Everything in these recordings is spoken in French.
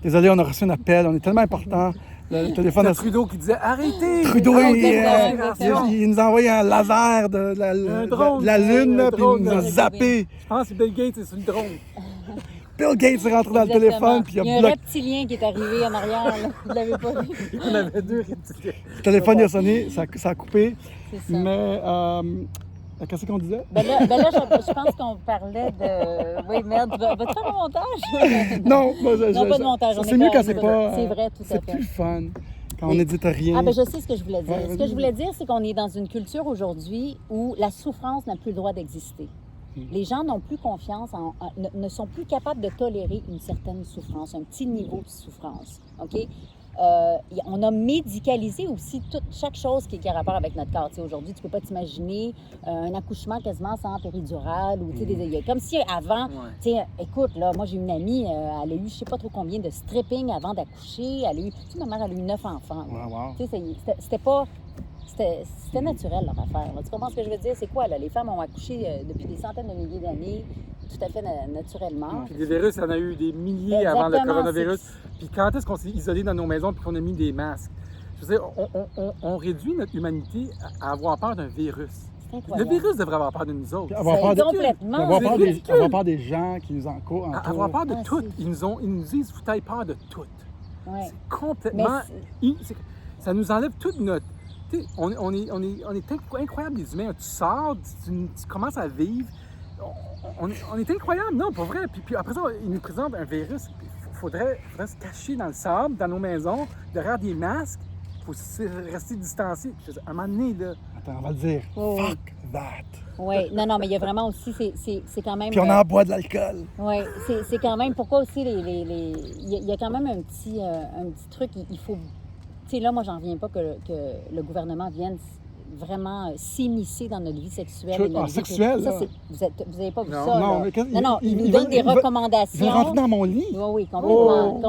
Désolé, on a reçu un appel, on est tellement important. Le téléphone C'est Trudeau qui disait « Arrêtez! » Trudeau, Arrêtez, il nous a envoyé un laser de la Lune, là, puis il nous a zappé. Je pense que Bill Gates est sur le drone. Bill Gates est rentré dans le téléphone, puis il y a un reptilien qui est arrivé en arrière, là. Vous l'avez pas vu? Il y en avait 2 reptiliens. Le téléphone il a sonné, ça a coupé. C'est ça. Mais, qu'est-ce qu'on disait? Ben là je pense qu'on parlait de... Oui, merde, vas-tu faire un montage? Non, Non, pas de montage. C'est mieux quand c'est pas... C'est vrai, tout à fait. C'est plus fun quand on n'édite rien. Ah ben je sais ce que je voulais dire. Ouais, Ce que je voulais dire, c'est qu'on est dans une culture aujourd'hui où la souffrance n'a plus le droit d'exister. Les gens n'ont plus confiance, ne sont plus capables de tolérer une certaine souffrance, un petit niveau de souffrance. OK? On a médicalisé aussi chaque chose qui a rapport avec notre corps. Tu sais, aujourd'hui, tu ne peux pas t'imaginer un accouchement quasiment sans péridurale. Ou, tu sais, comme si avant, tu sais, écoute, là, moi j'ai une amie, elle a eu je ne sais pas trop combien de stripping avant d'accoucher. Elle a eu, tu sais, ma mère elle a eu 9 enfants. Wow. Tu sais, c'était pas... C'était naturel leur affaire. Là. Tu comprends ce que je veux dire? C'est quoi, là? Les femmes ont accouché depuis des centaines de milliers d'années, tout à fait naturellement. Puis des virus, il y en a eu des milliers avant le coronavirus. Puis quand est-ce qu'on s'est isolé dans nos maisons et qu'on a mis des masques? Je veux dire, on réduit notre humanité à avoir peur d'un virus. Le virus devrait avoir peur de nous autres. Complètement. Avoir peur des gens qui nous encourent. Avoir peur de tout. Ils nous disent, vous avez peur de tout. Ouais. C'est complètement... Ça nous enlève toute notre... On est incroyable, les humains. Tu sors, tu commences à vivre. On est incroyable, non, pas vrai. Puis après ça, ils nous présentent un virus. Il faudrait se cacher dans le sable, dans nos maisons, derrière des masques. Il faut rester distancé. À un moment donné, là... Attends, on va le dire. Fuck that. Oui, non, mais il y a vraiment aussi, c'est quand même... Puis on en boit de l'alcool. Oui, c'est quand même... Pourquoi aussi il y a quand même un petit truc, il faut... Tu sais, là, moi, j'en reviens pas que le gouvernement vienne vraiment s'immiscer dans notre vie sexuelle. Et notre vie sexuelle, ça, là. Vous n'avez pas vu non, ça, non, là. Mais non, il nous donne des recommandations. Il rentre dans mon lit? Oui, complètement. Oui.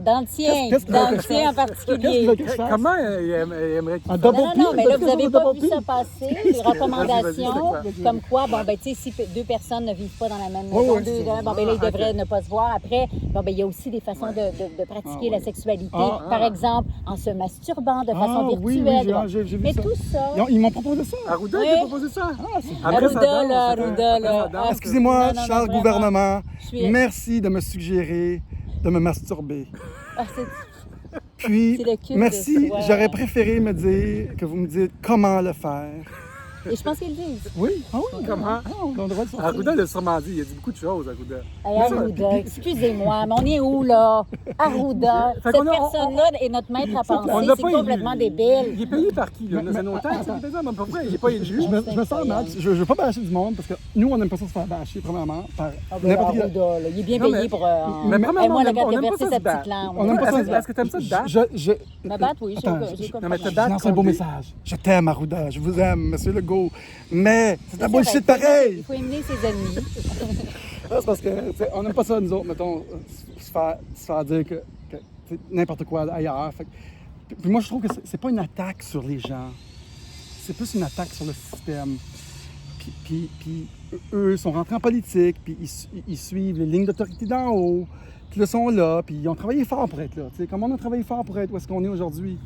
Dans le tien en particulier. Comment il aimerait qu'il fasse? Non, mais là, vous n'avez pas vu ça passer, les recommandations, comme quoi, bon, ben, tu sais, si 2 personnes ne vivent pas dans la même maison, bon, ben là, ils devraient ne pas se voir. Après, bon, ben, il y a aussi des façons de pratiquer la sexualité. Par exemple, en se masturbant de façon virtuelle. Mais tout ça... Ils m'ont proposé ça. Arruda, il a proposé ça. Arruda, là. Excusez-moi, cher gouvernement, merci de me suggérer de me masturber. Puis, merci, j'aurais préféré me dire que vous me dites comment le faire. Et je pense qu'ils le disent. Oui. Comment? On a le droit de sortir. Arruda l'a sûrement dit. Il a dit beaucoup de choses, Arruda. Hey, Arruda, excusez-moi, mais on est où, là? Arruda. Cette personne-là est notre maître à penser. C'est complètement débile. Il est payé par qui, là? C'est nos taxes, il n'est pas élu. Je me sens mal. Je ne veux pas bâcher du monde parce que nous, on n'aime pas ça se faire bâcher, premièrement, par n'importe qui. Arruda, là, il est bien payé pour... Mais moi, la carte de verser sa petite langue. On n'aime pas ça. Est-ce que tu aimes ça de battre? Me battre, oui, j'ai compris. C'est un beau message. Je t'aime, Arruda. Je vous aime, monsieur Legault. Mais c'est de la bullshit pareil! Il faut aimer ses ennemis. C'est parce qu'on n'aime pas ça, nous autres, mettons, se faire dire que n'importe quoi ailleurs. Puis moi, je trouve que c'est pas une attaque sur les gens. C'est plus une attaque sur le système. Puis eux sont rentrés en politique, puis ils suivent les lignes d'autorité d'en haut. Puis là, sont là, puis ils ont travaillé fort pour être là. T'sais, comme on a travaillé fort pour être où est-ce qu'on est aujourd'hui.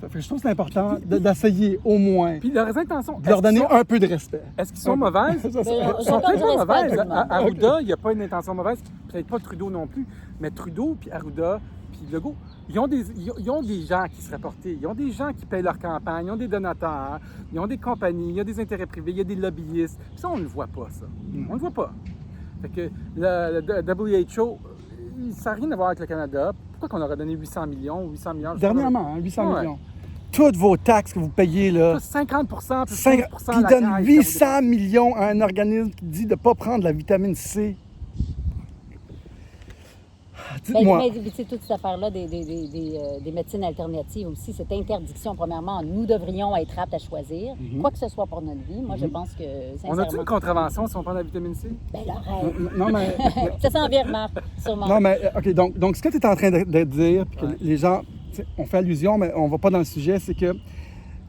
Je trouve que c'est important d'essayer au moins. Puis leurs intentions. De leur donner un peu de respect. Est-ce qu'ils sont mauvaises? Ils sont peut-être pas mauvaises. Arruda, il n'y a pas une intention mauvaise. Peut-être pas Trudeau non plus. Mais Trudeau, puis Arruda, puis Legault, ils ont des gens qui se rapportent. Ils ont des gens qui payent leur campagne. Ils ont des donateurs. Ils ont des compagnies. Il y a des intérêts privés. Il y a des lobbyistes. Puis ça, on ne le voit pas, ça. On ne le voit pas. Fait que le WHO, ça n'a rien à voir avec le Canada. Pourquoi qu'on aurait donné 800 millions? Dernièrement, 800 millions. Toutes vos taxes que vous payez, là. 50 plus 5 Puis ils donnent 800 millions à un organisme qui dit de ne pas prendre la vitamine C. Dites-moi. Mais c'est toute cette affaire-là des médecines alternatives aussi, cette interdiction, premièrement, nous devrions être aptes à choisir, quoi que ce soit pour notre vie. Moi, je pense que, sincèrement... On a-tu une contravention si on prend la vitamine C? Ben là, non, mais... Ça s'en vient, Marc, sûrement. Non, mais, OK, donc ce que tu es en train de dire, puis que les gens... On fait allusion, mais on ne va pas dans le sujet, c'est que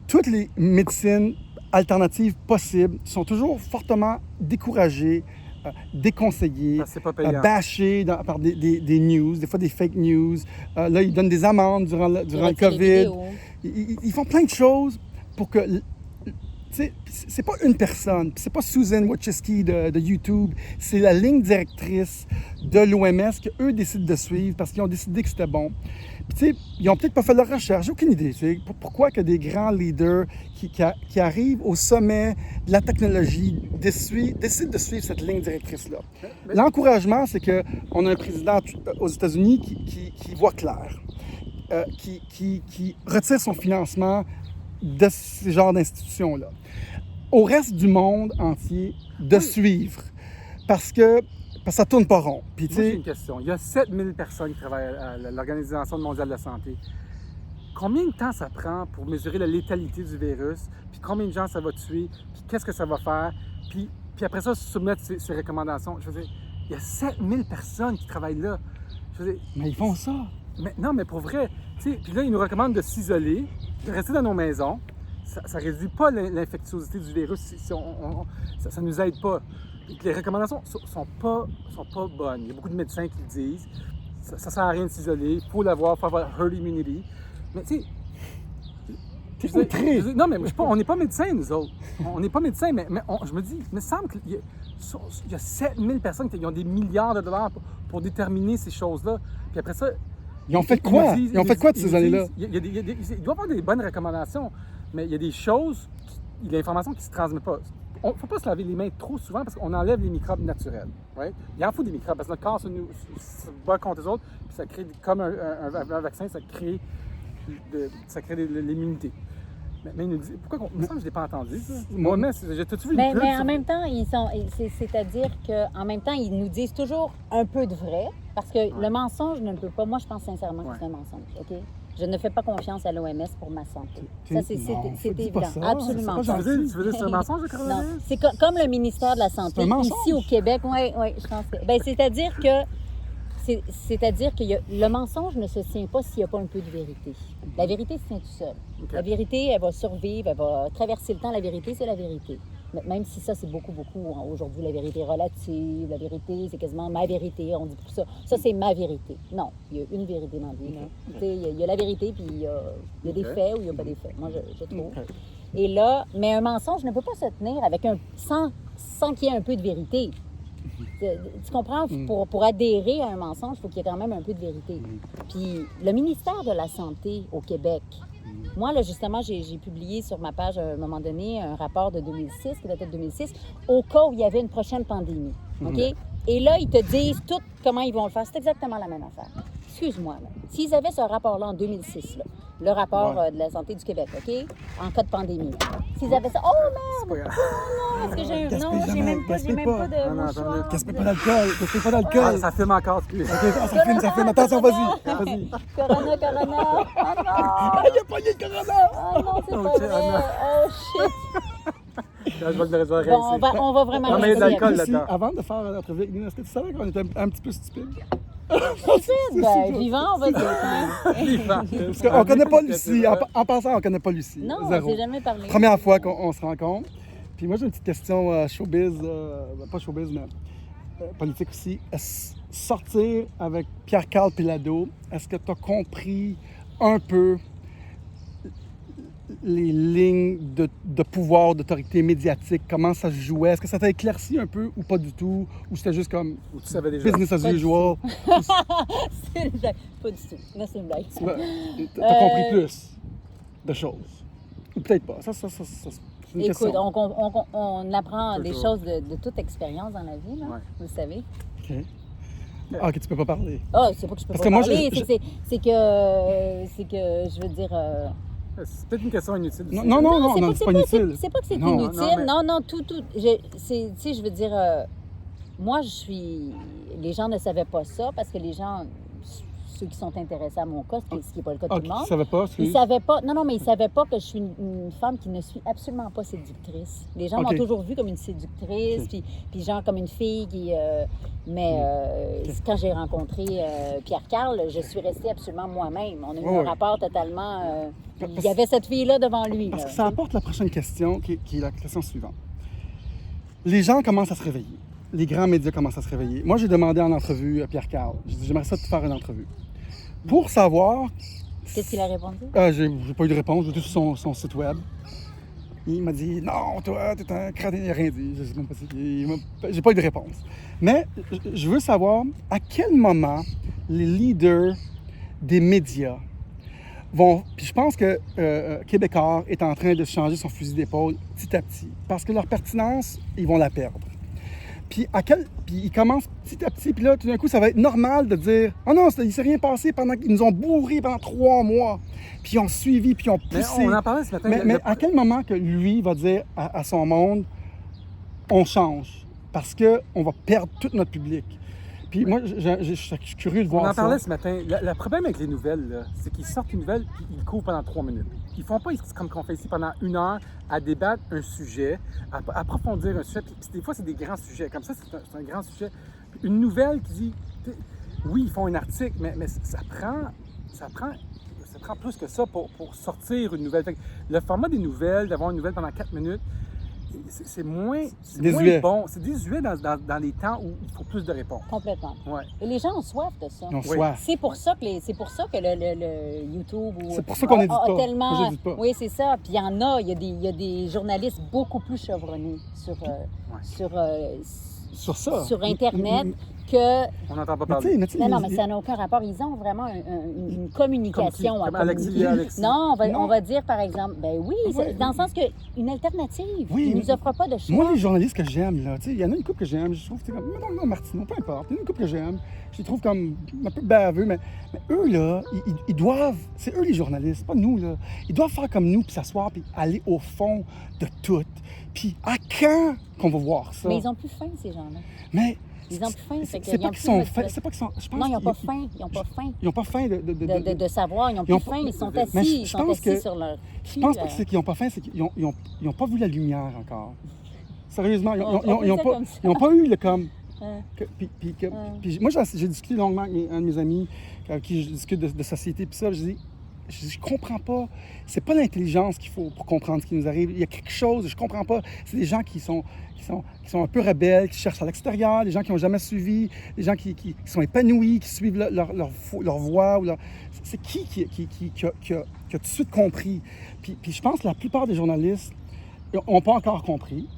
toutes les médecines alternatives possibles sont toujours fortement découragées déconseillés, Parce que c'est pas payant. bâchés par des news, des fois des fake news. Là, ils donnent des amendes durant le COVID. Ils font plein de choses pour que... Tu sais, c'est pas une personne, c'est pas Susan Wojcicki de YouTube, c'est la ligne directrice de l'OMS qu'eux décident de suivre parce qu'ils ont décidé que c'était bon. Puis, tu sais, ils ont peut-être pas fait leur recherche, j'ai aucune idée. Tu sais, pourquoi que des grands leaders qui arrivent au sommet de la technologie décident de suivre cette ligne directrice-là. L'encouragement, c'est qu'on a un président aux États-Unis qui voit clair, qui retire son financement de ce genre d'institutions-là. Au reste du monde entier, de suivre. Parce que ça tourne pas rond. Puis, Moi, j'ai une question. Il y a 7000 personnes qui travaillent à l'Organisation mondiale de la santé. Combien de temps ça prend pour mesurer la létalité du virus? Puis combien de gens ça va tuer? Puis qu'est-ce que ça va faire? Puis après ça, soumettre ces recommandations. Je veux dire, il y a 7000 personnes qui travaillent là. Je veux dire, mais ils font ça. Non, mais pour vrai. Puis là, ils nous recommandent de s'isoler, de rester dans nos maisons. Ça ne réduit pas l'infectiosité du virus. Ça ne nous aide pas. Les recommandations sont pas bonnes. Il y a beaucoup de médecins qui le disent. Ça ne sert à rien de s'isoler. Il faut l'avoir, il faut avoir herd immunity. Mais tu sais... T'es outré! Non, mais on n'est pas médecins, nous autres. On n'est pas médecins, mais je me dis, il me semble qu'il y a 7000 personnes qui ont des milliards de dollars pour déterminer ces choses-là. Puis après ça... Ils ont fait quoi? Ils ont fait quoi de ces années-là? Il doit y avoir des bonnes recommandations, mais il y a des choses, l'information qui ne se transmet pas. Il ne faut pas se laver les mains trop souvent parce qu'on enlève les microbes naturels. Ouais? Il en faut des microbes parce que notre corps se bat contre les autres, puis ça crée, comme un vaccin, ça crée l'immunité. Mais il nous dit, pourquoi il me semble que je ne l'ai pas entendu, ça? Moi, t'as-tu vu une pub? Mais en même temps, c'est-à-dire qu'en même temps, ils nous disent toujours un peu de vrai, parce que le mensonge ne peut pas. Moi, je pense sincèrement que c'est un mensonge, OK? Je ne fais pas confiance à l'OMS pour ma santé. Ça, c'est évident. Absolument pas. Tu veux dire que c'est un mensonge, le coronavirus? Non, c'est comme le ministère de la Santé ici au Québec. Oui, je pense que... c'est-à-dire que le mensonge ne se tient pas s'il n'y a pas un peu de vérité. La vérité se tient tout seul. Okay. La vérité, elle va survivre, elle va traverser le temps. La vérité, c'est la vérité. Même si ça, c'est beaucoup. Aujourd'hui, la vérité relative, la vérité, c'est quasiment ma vérité. On dit pour ça. Ça, c'est ma vérité. Non, il y a une vérité dans la vie. Il y a la vérité, puis il y a des faits ou il n'y a pas des faits. Moi, je trouve. Et là, mais un mensonge ne peut pas se tenir avec sans qu'il y ait un peu de vérité. Tu comprends? Pour adhérer à un mensonge, il faut qu'il y ait quand même un peu de vérité. Puis le ministère de la Santé au Québec, moi, là, justement, j'ai publié sur ma page, à un moment donné, un rapport de 2006, qui datait de 2006, au cas où il y avait une prochaine pandémie. OK? Et là, ils te disent tout comment ils vont le faire. C'est exactement la même affaire. Excuse-moi, là. S'ils avaient ce rapport-là en 2006, là, le rapport de la santé du Québec, OK? En cas de pandémie. S'ils avaient ça... Oh, merde! Non, est-ce que j'ai... Non, j'ai même pas de mouchoir. Gaspille pas d'alcool. Ça filme encore. OK, ça filme. Attention, vas-y. Corona. Oh, non! Il a pogné le corona! Oh non, c'est pas vrai. Oh, shit! Bon, on va vraiment... Non, mais il y a de l'alcool là-dedans. Avant de faire l'entrevue avec nous, est-ce que tu savais qu'on était un petit peu stupide? Vivant, on va dire. Vivant. Parce qu'on ne connaît pas Lucie. En passant, on ne connaît pas Lucie. Non, Zéro. on ne s'est jamais parlé. Première fois qu'on se rencontre. Puis moi, j'ai une petite question showbiz, pas showbiz, mais politique aussi. Sortir avec Pierre-Carl Péladeau, est-ce que tu as compris un peu les lignes de pouvoir, d'autorité médiatique, comment ça se jouait? Est-ce que ça t'a éclairci un peu ou pas du tout? Ou c'était juste comme ou tu savais déjà? Business as usual? C'est une blague. Pas du tout. Là, c'est une blague. T'as compris plus de choses? Ou peut-être pas. Ça, c'est une Écoute, question. on apprend Toujours. des choses de toute expérience dans la vie, là, vous le savez. OK. Ah, OK, tu peux pas parler. Ah, c'est pas que je peux Parce pas que moi, parler, c'est que, je veux dire... C'est peut-être une question inutile. Non, c'est pas inutile. C'est pas que c'est Non, inutile. non, Non, tout. Tu sais, je veux dire, moi, les gens ne savaient pas ça parce que les gens, ceux qui sont intéressés à mon cas, ce qui n'est pas le cas de tout le monde. Ils savaient pas, Ils savaient pas. Non, mais ils savaient pas que je suis une femme qui ne suis absolument pas séductrice. Les gens m'ont toujours vue comme une séductrice, puis genre comme une fille qui. Quand j'ai rencontré Pierre-Carl, je suis restée absolument moi-même. On a eu un rapport totalement. Il y avait cette fille-là devant lui. Parce que ça apporte la prochaine question, qui est la question suivante. Les gens commencent à se réveiller. les grands médias commencent à se réveiller. Moi, j'ai demandé en entrevue à Pierre Carl. J'ai dit, j'aimerais ça te faire une entrevue. Pour savoir... Qu'est-ce qu'il a répondu? J'ai pas eu de réponse, j'étais sur son site web. Il m'a dit, non, toi, t'es un crétin, il n'a rien dit. Je sais même pas si... J'ai pas eu de réponse. Mais je veux savoir à quel moment les leaders des médias vont... Puis je pense que Québécois est en train de changer son fusil d'épaule petit à petit. Parce que leur pertinence, ils vont la perdre. Puis ils commencent petit à petit, puis là, tout d'un coup, ça va être normal de dire « Ah non, il ne s'est rien passé pendant qu'ils nous ont bourrés pendant 3 mois. » Puis ils ont suivi, puis ils ont poussé. Mais on en parlait ce matin. Mais à quel moment que lui va dire à son monde « On change. » Parce qu'on va perdre tout notre public. Puis moi, je suis curieux de voir ça. On en parlait ce matin. Le problème avec les nouvelles, là, c'est qu'ils sortent une nouvelle puis ils couvrent pendant 3 minutes. Ils font pas comme qu'on fait ici pendant 1 heure à débattre un sujet, à approfondir un sujet. Puis des fois, c'est des grands sujets. Comme ça, c'est un grand sujet. Puis une nouvelle qui dit... Oui, ils font un article, mais ça prend plus que ça pour sortir une nouvelle. Fait que le format des nouvelles, d'avoir une nouvelle pendant 4 minutes, c'est moins bon. C'est désuet dans les temps où il faut plus de réponses. Complètement. Ouais. Et les gens ont soif de ça. Ils ont soif. C'est pour ça que le YouTube c'est pour ça qu'on n'édite pas. Tellement... Moi, j'édite pas. Oui, c'est ça. Puis il y en a. Il y a des journalistes beaucoup plus chevronnés sur Internet que... On n'entend pas parler. Non, mais ça n'a aucun rapport. Ils ont vraiment une communication. Comme Alexis. Non, on va dire, par exemple, ben oui, dans le sens qu'une alternative. Oui, Ils ne nous offrent pas de choix. Moi, les journalistes que j'aime, là, il y en a une couple que j'aime, je trouve, non, Martineau, peu importe, il y en a une couple que j'aime, je les trouve comme un peu baveux, mais eux, là, ils doivent, c'est eux les journalistes, pas nous, là, ils doivent faire comme nous, puis s'asseoir, puis aller au fond de tout. Puis à quand qu'on va voir ça? Mais ils ont plus faim, ces gens-là. Mais... Ils ont plus faim. C'est pas qu'ils sont faim. C'est pas qu'ils sont. Je pense non, ils n'ont pas faim. Ils n'ont pas faim. Ils n'ont pas faim de savoir. Ils n'ont plus faim. Ils sont assis. Ils sont assis sur leur cul. Je pense pas que c'est qu'ils n'ont pas faim, c'est qu'ils n'ont pas vu la lumière encore. Sérieusement, ils n'ont pas eu le comme. Puis moi, j'ai discuté longuement avec un de mes amis avec qui je discute de société, puis ça, je dis, je comprends pas. C'est pas l'intelligence qu'il faut pour comprendre ce qui nous arrive. Il y a quelque chose, je comprends pas. C'est des gens qui sont un peu rebelles, qui cherchent à l'extérieur, des gens qui n'ont jamais suivi, des gens qui sont épanouis, qui suivent leur voie. C'est qui a tout de suite compris? Puis je pense que la plupart des journalistes n'ont pas encore compris.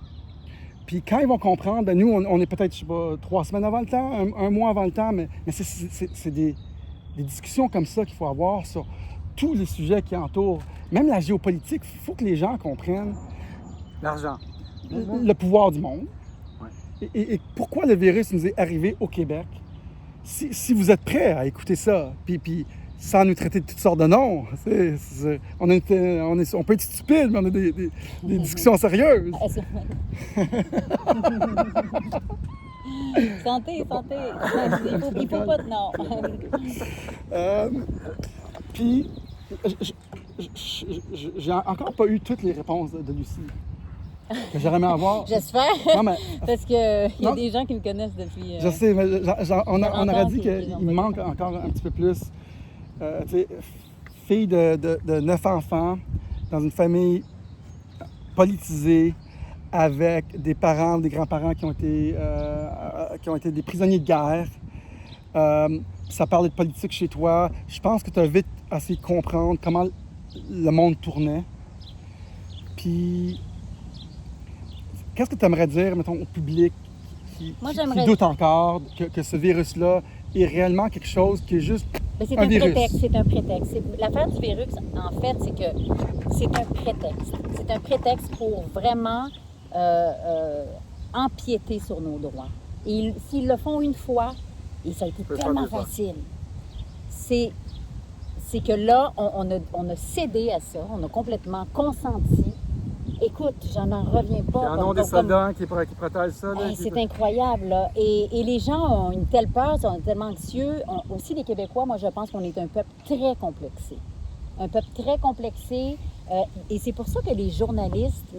Puis quand ils vont comprendre, ben nous, on est peut-être, je sais pas, 3 semaines avant le temps, un mois avant le temps, mais c'est des discussions comme ça qu'il faut avoir sur tous les sujets qui entourent, même la géopolitique. Il faut que les gens comprennent l'argent, le pouvoir du monde. Ouais. Et pourquoi le virus nous est arrivé au Québec. Si vous êtes prêts à écouter ça, puis sans nous traiter de toutes sortes de noms, on peut être stupide, mais on a des discussions sérieuses. Santé. Il faut pas de nom. Puis, j'ai encore pas eu toutes les réponses de Lucie. Que j'aurais aimé avoir. J'espère. Non, mais... Parce qu'il y a des gens qui me connaissent depuis. Je sais, mais on aurait dit qu'il me manque encore un petit peu plus. Fille de 9 enfants, dans une famille politisée, avec des parents, des grands-parents qui ont été des prisonniers de guerre. Ça parlait de politique chez toi. Je pense que tu as vite essayé de comprendre comment le monde tournait. Puis, qu'est-ce que tu aimerais dire, mettons, au public qui doute encore que ce virus-là est réellement quelque chose qui est juste c'est un virus? C'est un prétexte. L'affaire du virus, en fait, c'est que c'est un prétexte. C'est un prétexte pour vraiment empiéter sur nos droits. Et s'ils le font une fois, et ça a été tellement facile, c'est que là, on a cédé à ça, on a complètement consenti. Écoute, j'en reviens pas. Il y en a des soldats qui protègent ça. Là, c'est incroyable, là. Et les gens ont une telle peur, sont tellement anxieux. Aussi, les Québécois, moi, je pense qu'on est un peuple très complexé. Un peuple très complexé. Et c'est pour ça que les journalistes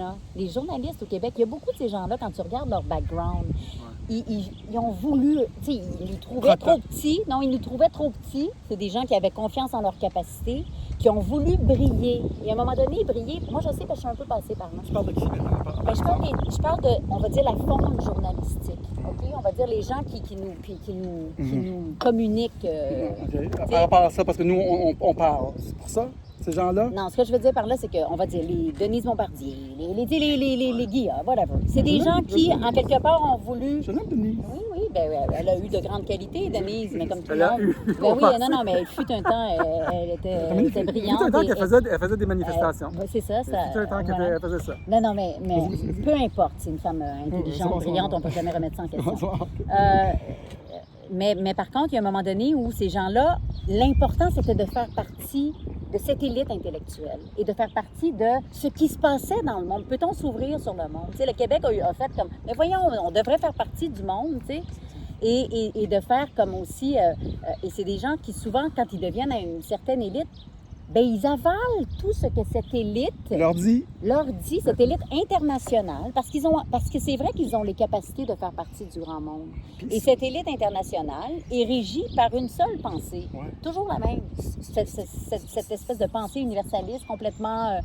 au Québec, il y a beaucoup de ces gens-là, quand tu regardes leur background, ils ont voulu, tu sais, ils nous trouvaient trop petits. Non, ils nous trouvaient trop petits. C'est des gens qui avaient confiance en leurs capacités, qui ont voulu briller. Et à un moment donné, briller, moi je sais parce que je suis un peu passée par là. Tu parles de qui maintenant? Ben, je parle de, on va dire, la faune journalistique. OK? On va dire les gens qui nous communiquent. OK. Par rapport à ça, parce que nous, on parle. C'est pour ça, ces gens-là? Non, ce que je veux dire par là, c'est qu'on va dire les Denise Bombardier, les Guy, whatever. C'est des gens qui, en quelque part, ont voulu. Je l'aime, Denise. Oui, ben, elle a eu de grandes qualités, Denise, mais comme tout le Elle a monde. eu. Ben oui, non, mais il fut un temps, elle était brillante. Tout un temps et- qu'elle faisait des manifestations. c'est ça. Tout un temps voilà. qu'elle faisait ça. Non, mais peu importe, c'est une femme intelligente, bon, brillante, bon. on ne peut jamais remettre ça en question. Mais par contre, il y a un moment donné où ces gens-là, l'important, c'était de faire partie de cette élite intellectuelle et de faire partie de ce qui se passait dans le monde. Peut-on s'ouvrir sur le monde? Tu sais, le Québec a fait comme, mais voyons, on devrait faire partie du monde, tu sais, et de faire comme aussi, et c'est des gens qui souvent, quand ils deviennent à une certaine élite, ben ils avalent tout ce que cette élite leur dit. cette élite internationale, parce que c'est vrai qu'ils ont les capacités de faire partie du grand monde. Et cette élite internationale est régie par une seule pensée, toujours la même. Cette espèce de pensée universaliste complètement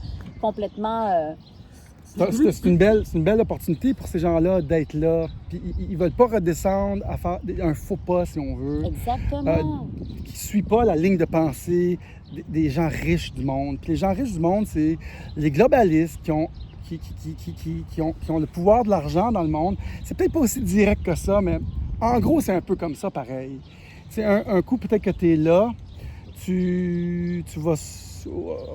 C'est une belle opportunité pour ces gens-là d'être là. Puis ils veulent pas redescendre à faire un faux pas, si on veut. Exactement. Qui ne suit pas la ligne de pensée des gens riches du monde. Puis les gens riches du monde, c'est les globalistes qui ont le pouvoir de l'argent dans le monde. C'est peut-être pas aussi direct que ça, mais en gros, c'est un peu comme ça, pareil. C'est un coup, peut-être que tu es là, tu vas,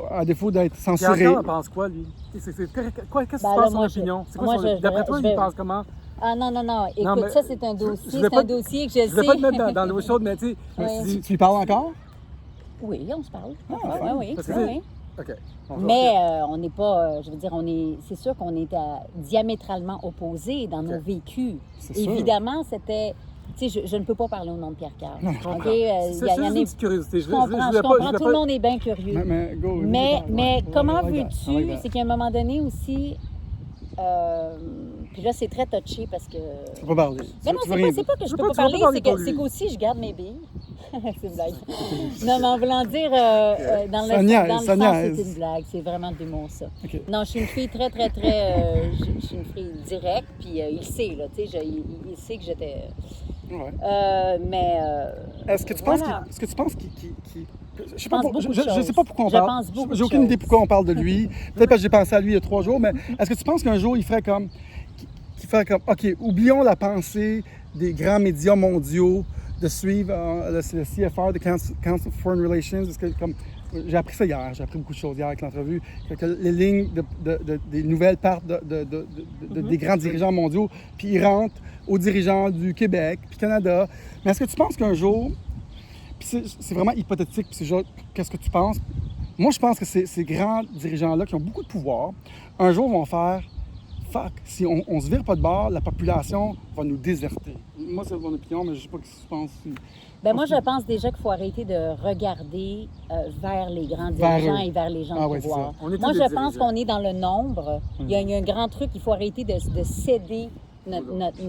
à défaut d'être censuré. Pierre Carl en pense quoi, lui? Qu'est-ce que tu penses son opinion? C'est quoi d'après toi, il pense comment? Ah non. Écoute, Non, mais ça, c'est un dossier. je vais C'est un dossier que je sais. Je ne vais pas te mettre dans l'eau chaude, mais tu sais, je me suis dit... Tu lui parles encore? Oui, on se parle. Oui. Parce que OK. Mais on n'est pas, je veux dire, c'est sûr qu'on est diamétralement opposés dans nos vécus. C'est sûr. Évidemment, c'était, tu sais, je ne peux pas parler au nom de Pierre Carl. Non, je comprends. OK? C'est juste une petite curiosité. Je comprends, tout le monde est bien curieux. Mais comment veux-tu, c'est qu'à un moment donné aussi, puis là, c'est très touché parce que... Tu peux pas parler. Mais non, c'est pas que je peux pas parler, c'est qu'aussi je garde mes billes. C'est une blague. Non, mais en voulant dire, dans le sens, c'est une blague. C'est vraiment de l'humour, ça. Okay. Non, je suis une fille très, je suis une fille directe, puis il sait, là, tu sais, il sait que j'étais... Ouais. Mais... Est-ce que tu penses qu'il... Je ne sais pas pourquoi on je parle. pense beaucoup J'ai de aucune idée choses. pourquoi on parle de lui. Peut-être parce que j'ai pensé à lui il y a 3 jours, mais est-ce que tu penses qu'un jour, il ferait comme... Qu'il ferait comme, OK, oublions la pensée des grands médias mondiaux de suivre le CFR, the Council for Foreign Relations, parce que comme... J'ai appris ça hier, j'ai appris beaucoup de choses hier avec l'entrevue, que les lignes des nouvelles partent des grands dirigeants mondiaux, puis ils rentrent aux dirigeants du Québec, puis Canada. Mais est-ce que tu penses qu'un jour, puis c'est vraiment hypothétique, puis c'est genre, qu'est-ce que tu penses? Moi, je pense que ces grands dirigeants-là qui ont beaucoup de pouvoir, un jour vont faire « fuck, si on se vire pas de bord, la population va nous déserter ». Moi, c'est mon opinion, mais je sais pas ce que tu penses. Ben moi, je pense déjà qu'il faut arrêter de regarder vers les grands dirigeants et vers les gens de pouvoir. Moi, je pense qu'on est dans le nombre. Il y a un grand truc, il faut arrêter de céder notre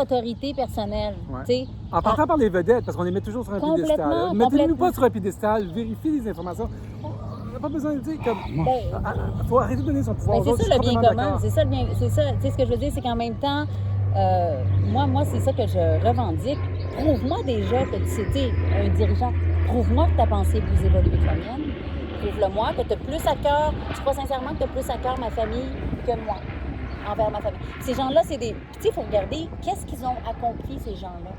autorité personnelle. Ouais. En partant par les vedettes, parce qu'on les met toujours sur un piédestal. Mettez-nous pas sur un piédestal, vérifiez les informations. On n'a pas besoin de dire comme... Il faut arrêter de donner son pouvoir aux autres. C'est ça le bien commun. C'est ça, tu sais, ce que je veux dire, c'est qu'en même temps, moi, c'est ça que je revendique. Prouve-moi déjà que tu étais un dirigeant. Prouve-moi que ta pensée est plus évoluée que la mienne. Prouve-le-moi que tu as plus à cœur, je crois sincèrement que tu as plus à cœur ma famille que moi, envers ma famille. Ces gens-là, c'est des... Puis tu sais, il faut regarder qu'est-ce qu'ils ont accompli, ces gens-là.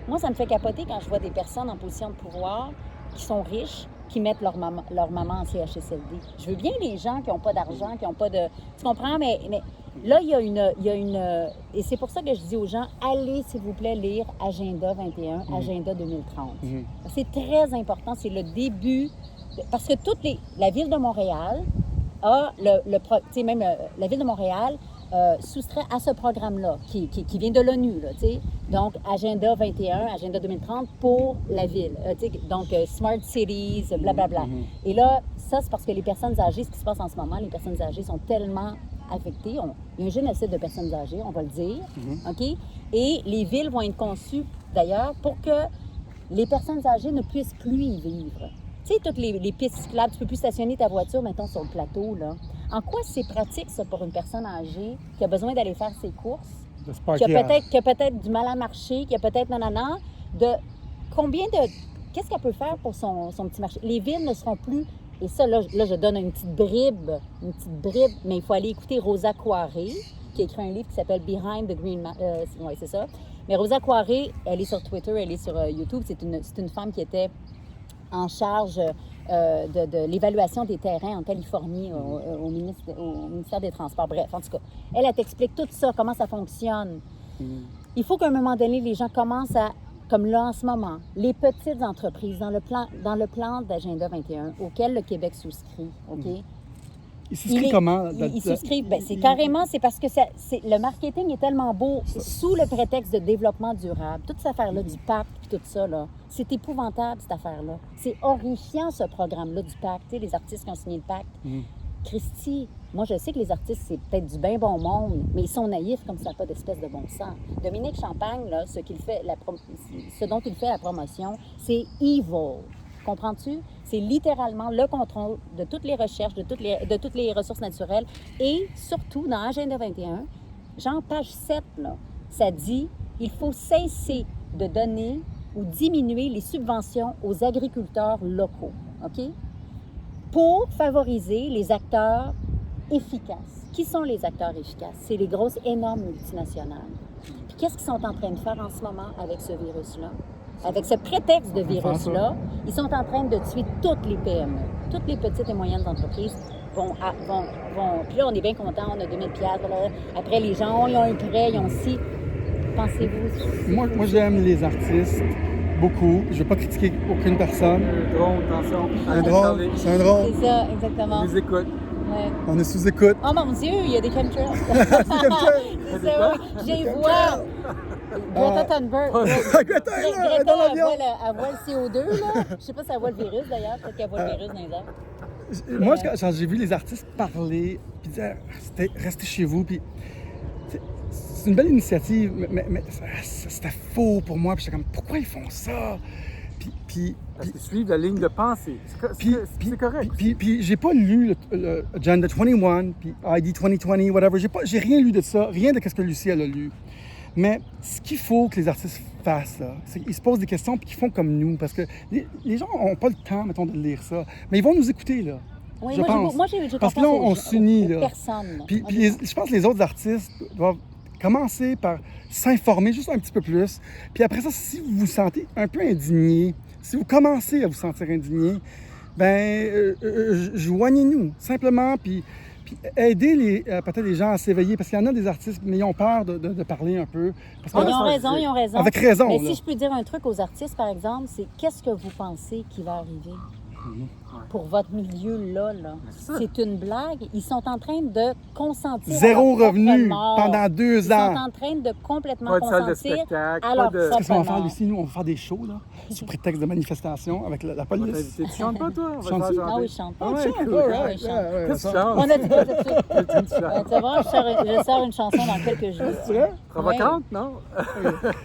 Moi, ça me fait capoter quand je vois des personnes en position de pouvoir qui sont riches, qui mettent leur maman en CHSLD. Je veux bien les gens qui n'ont pas d'argent, qui n'ont pas de... Tu comprends? Mais là, il y a une... Et c'est pour ça que je dis aux gens, allez, s'il vous plaît, lire Agenda 21, Agenda 2030. C'est très important. C'est le début... Parce que la Ville de Montréal a tu sais, même la Ville de Montréal soustrait à ce programme-là, qui vient de l'ONU, là, tu sais. Donc, Agenda 21, Agenda 2030 pour la ville. Donc, Smart Cities, blablabla. Et là, ça, c'est parce que les personnes âgées, ce qui se passe en ce moment, les personnes âgées sont tellement affectées. Il y a un génocide de personnes âgées, on va le dire. OK? Et les villes vont être conçues, d'ailleurs, pour que les personnes âgées ne puissent plus y vivre. Tu sais, toutes les pistes cyclables, tu ne peux plus stationner ta voiture, mettons, sur le plateau, là. En quoi c'est pratique, ça, pour une personne âgée qui a besoin d'aller faire ses courses, qui a peut-être du mal à marcher, qui a peut-être qu'est-ce qu'elle peut faire pour son petit marché? Les villes ne seront plus... Et ça, là, je donne une petite bribe, mais il faut aller écouter Rosa Koiré, qui a écrit un livre qui s'appelle Behind the Green Mountain. Oui, c'est ça. Mais Rosa Koiré, elle est sur Twitter, elle est sur YouTube. C'est une femme qui était en charge de l'évaluation des terrains en Californie au ministère des Transports. Bref, en tout cas, elle t'explique tout ça, comment ça fonctionne. Il faut qu'à un moment donné, les gens commencent à, comme là en ce moment, les petites entreprises dans le plan d'Agenda 21 auquel le Québec souscrit, OK? Il souscrit comment? Il souscrit, c'est parce que le marketing est tellement beau sous le prétexte de développement durable. Toute cette affaire-là du pacte et tout ça, là, c'est épouvantable, cette affaire-là. C'est horrifiant, ce programme-là du pacte. Tu sais, les artistes qui ont signé le pacte. Christy, moi, je sais que les artistes, c'est peut-être du bien bon monde, mais ils sont naïfs comme ça n'a pas d'espèce de bon sens. Dominique Champagne, là, ce dont il fait la promotion, c'est evil. Comprends-tu? C'est littéralement le contrôle de toutes les recherches, de toutes les ressources naturelles. Et surtout, dans Agenda 21, genre page 7, là, ça dit il faut cesser de donner ou diminuer les subventions aux agriculteurs locaux. OK? Pour favoriser les acteurs efficaces. Qui sont les acteurs efficaces? C'est les grosses, énormes multinationales. Puis qu'est-ce qu'ils sont en train de faire en ce moment avec ce virus-là? Avec ce prétexte de virus-là, ils sont en train de tuer toutes les PME. Toutes les petites et moyennes entreprises vont... Puis là, on est bien contents, on a 2000 $. Après, les gens, ils ont un prêt, ils ont ci. Pensez-vous? Moi, j'aime les artistes beaucoup. Je ne veux pas critiquer aucune personne. Un drone, attention. C'est un drone. C'est ça, exactement. On les écoute. Ouais. On est sous-écoute. Oh mon Dieu, il y a des chemtrails. C'est ça, oui. J'ai voir. Greta Thunberg. Greta, elle est dans l'avion. Elle voit le CO2, là. Je sais pas si elle voit le virus, d'ailleurs. Peut-être qu'elle voit le virus dans les airs. Moi, quand j'ai vu les artistes parler, puis dire « restez chez vous », puis c'est une belle initiative, mais c'était faux pour moi. Puis j'étais comme « pourquoi ils font ça ?» Parce qu'ils suivent la ligne de pensée. C'est correct. Puis j'ai pas lu le Agenda 21, puis ID 2020, whatever. J'ai rien lu de ça, rien de ce que Lucie elle a lu. Mais ce qu'il faut que les artistes fassent, là, c'est qu'ils se posent des questions puis qu'ils font comme nous. Parce que les gens n'ont pas le temps, mettons, de lire ça. Mais ils vont nous écouter, là. Oui, je pense. Moi, j'ai parce que là, on s'unit, là. Personne. Puis je pense que les autres artistes doivent commencer par s'informer juste un petit peu plus. Puis après ça, si vous vous sentez un peu indigné, si vous commencez à vous sentir indigné, ben joignez-nous, simplement, puis aider peut-être les gens à s'éveiller, parce qu'il y en a des artistes, mais ils ont peur de parler un peu. Parce que, ils ont raison. Avec raison. Mais là. si je peux dire un truc aux artistes, par exemple, c'est qu'est-ce que vous pensez qui va arriver pour votre milieu-là? C'est une blague. Ils sont en train de consentir. Zéro revenu pendant 2 ans. Ils sont en train de complètement pas de salle de consentir spectacle, à leur Qu'est-ce qu'on va faire mort. ici? Nous, on va faire des shows, là, sous prétexte de manifestation avec la police. Tu chantes pas, toi? On va Chantes-tu? te faire Ah chanter. oui, je chante. Ah ouais, Chante, cool. all Ah oui, right, je chante. yeah, Qu'est-ce que tu On chantes? a dit quoi tout de suite? Quel tu chantes? Tu vas voir, je sors une chanson dans quelques jours. C'est vrai? Provocante, non?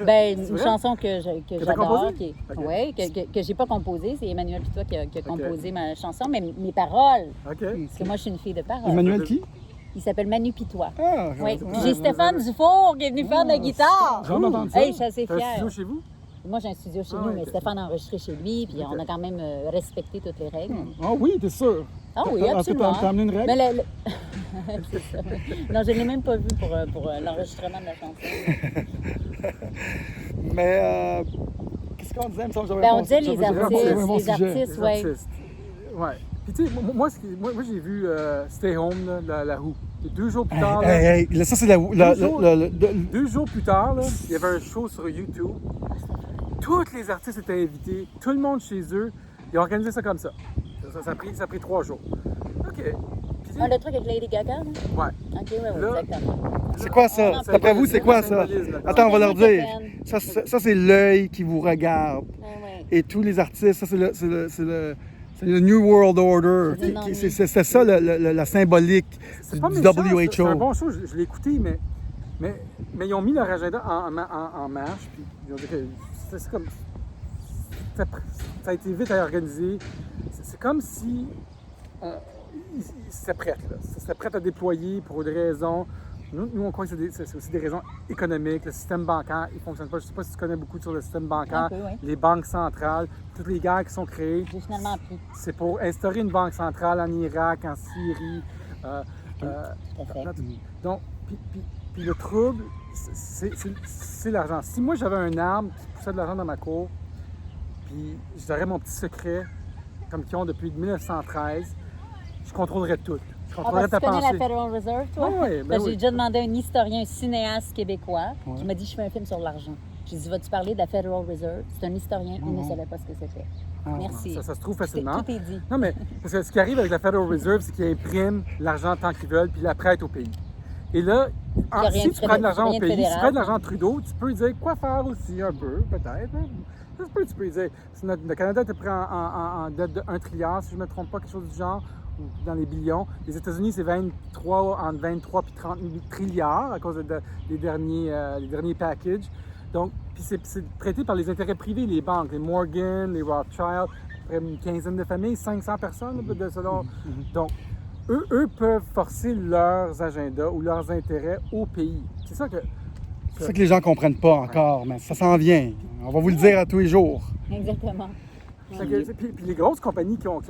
Ben, une vrai? chanson que t'as j'adore, composée? Ok. oui, que j'ai pas composée. C'est Emmanuel Pitois qui a composé ma chanson, mais mes paroles. OK. Parce que moi, je suis une fille de parole. Emmanuel qui? Il s'appelle Manu Pitois. Ah, Oui. ouais. Puis j'ai Stéphane Dufour qui est venu faire de la guitare. J'ai hâte d'entendre ça. Hey, je suis assez T'as un studio fière. chez vous? Moi, j'ai un studio chez Ah nous, ouais, mais ok. Stéphane a enregistré chez lui, puis on a quand même respecté toutes les règles. Ah oui, t'es sûr? Ah oui, T'as absolument. amené une règle? Mais c'est ça. Non, je ne l'ai même pas vu pour l'enregistrement de la chanson. Mais qu'est-ce qu'on disait? Il me semble que j'avais Ben, on un bon- disait les j'avais un bon artistes, sujet. les ouais. artistes. Ouais. Puis tu sais, moi j'ai vu Stay Home, là, la Who. Et 2 jours plus tard, là, Hey, là, ça, c'est le 2 jours plus tard, là, il y avait un show sur YouTube. Tous les artistes étaient invités, tout le monde chez eux. Ils ont organisé ça comme ça. Ça a pris 3 jours. OK. Puis, Ah, le truc avec Lady Gaga, là? ouais. OK, oui, Là- exactement. C'est quoi ça? Non, D'après vous, c'est quoi ça? symbolise, là. Attends, on va leur dire. Peine. Ça c'est l'œil qui vous regarde. Ah, ouais. Et tous les artistes, ça, c'est le C'est le New World Order. C'est un C'est ça la symbolique C'est du pas méchant, WHO. c'est un bon show, je l'ai écouté, mais ils ont mis leur agenda en marche, puis ils ont dit que c'est comme... Ça a été vite à organiser. C'est comme si ils s'étaient prêts, là. Ils s'étaient prêts à déployer pour des raisons. Nous on croit que c'est aussi des raisons économiques. Le système bancaire, il ne fonctionne pas. Je ne sais pas si tu connais beaucoup sur le système bancaire. Un peu, oui. Les banques centrales, toutes les guerres qui sont créées. J'ai finalement appris. C'est pour instaurer une banque centrale en Irak, en Syrie. Tout à fait. Donc, puis le trouble, c'est l'argent. Si moi j'avais un arme qui poussait de l'argent dans ma cour, puis j'aurais mon petit secret, comme qu'ils ont depuis 1913, je contrôlerais tout. Je contrôlerais ta Tu connais pensée. la Federal Reserve, toi? Oui, ben J'ai oui. déjà demandé à un historien, un cinéaste québécois, Ouais. qui m'a dit, je fais un film sur l'argent. J'ai dit, vas-tu parler de la Federal Reserve? C'est un historien, il ne Non. savait pas ce que c'était. Ah, Merci. Ça se trouve facilement. Tout est dit. Non, mais parce que ce qui arrive avec la Federal Reserve, c'est qu'ils impriment l'argent tant qu'ils veulent, puis ils la prêtent au pays. Et là, y a rien si de tu prends de l'argent rien au de pays, si tu fédéral. prends de l'argent Trudeau, tu peux lui dire quoi faire aussi un peu, peut-être. Hein. Tu peux lui dire, le Canada était pris en dette de 1 trilliard, si je ne me trompe pas, quelque chose du genre, ou dans les billions. Les États-Unis, c'est entre 23 et 30 trilliards à cause des derniers packages. Donc, puis c'est prêté par les intérêts privés, les banques, les Morgan, les Rothschild, à peu près une quinzaine de familles, 500 personnes, selon. Donc, eux peuvent forcer leurs agendas ou leurs intérêts au pays. C'est ça que... C'est ça que les gens ne comprennent pas encore, mais ça s'en vient. On va vous le dire à tous les jours. Exactement. Puis les grosses compagnies qui ont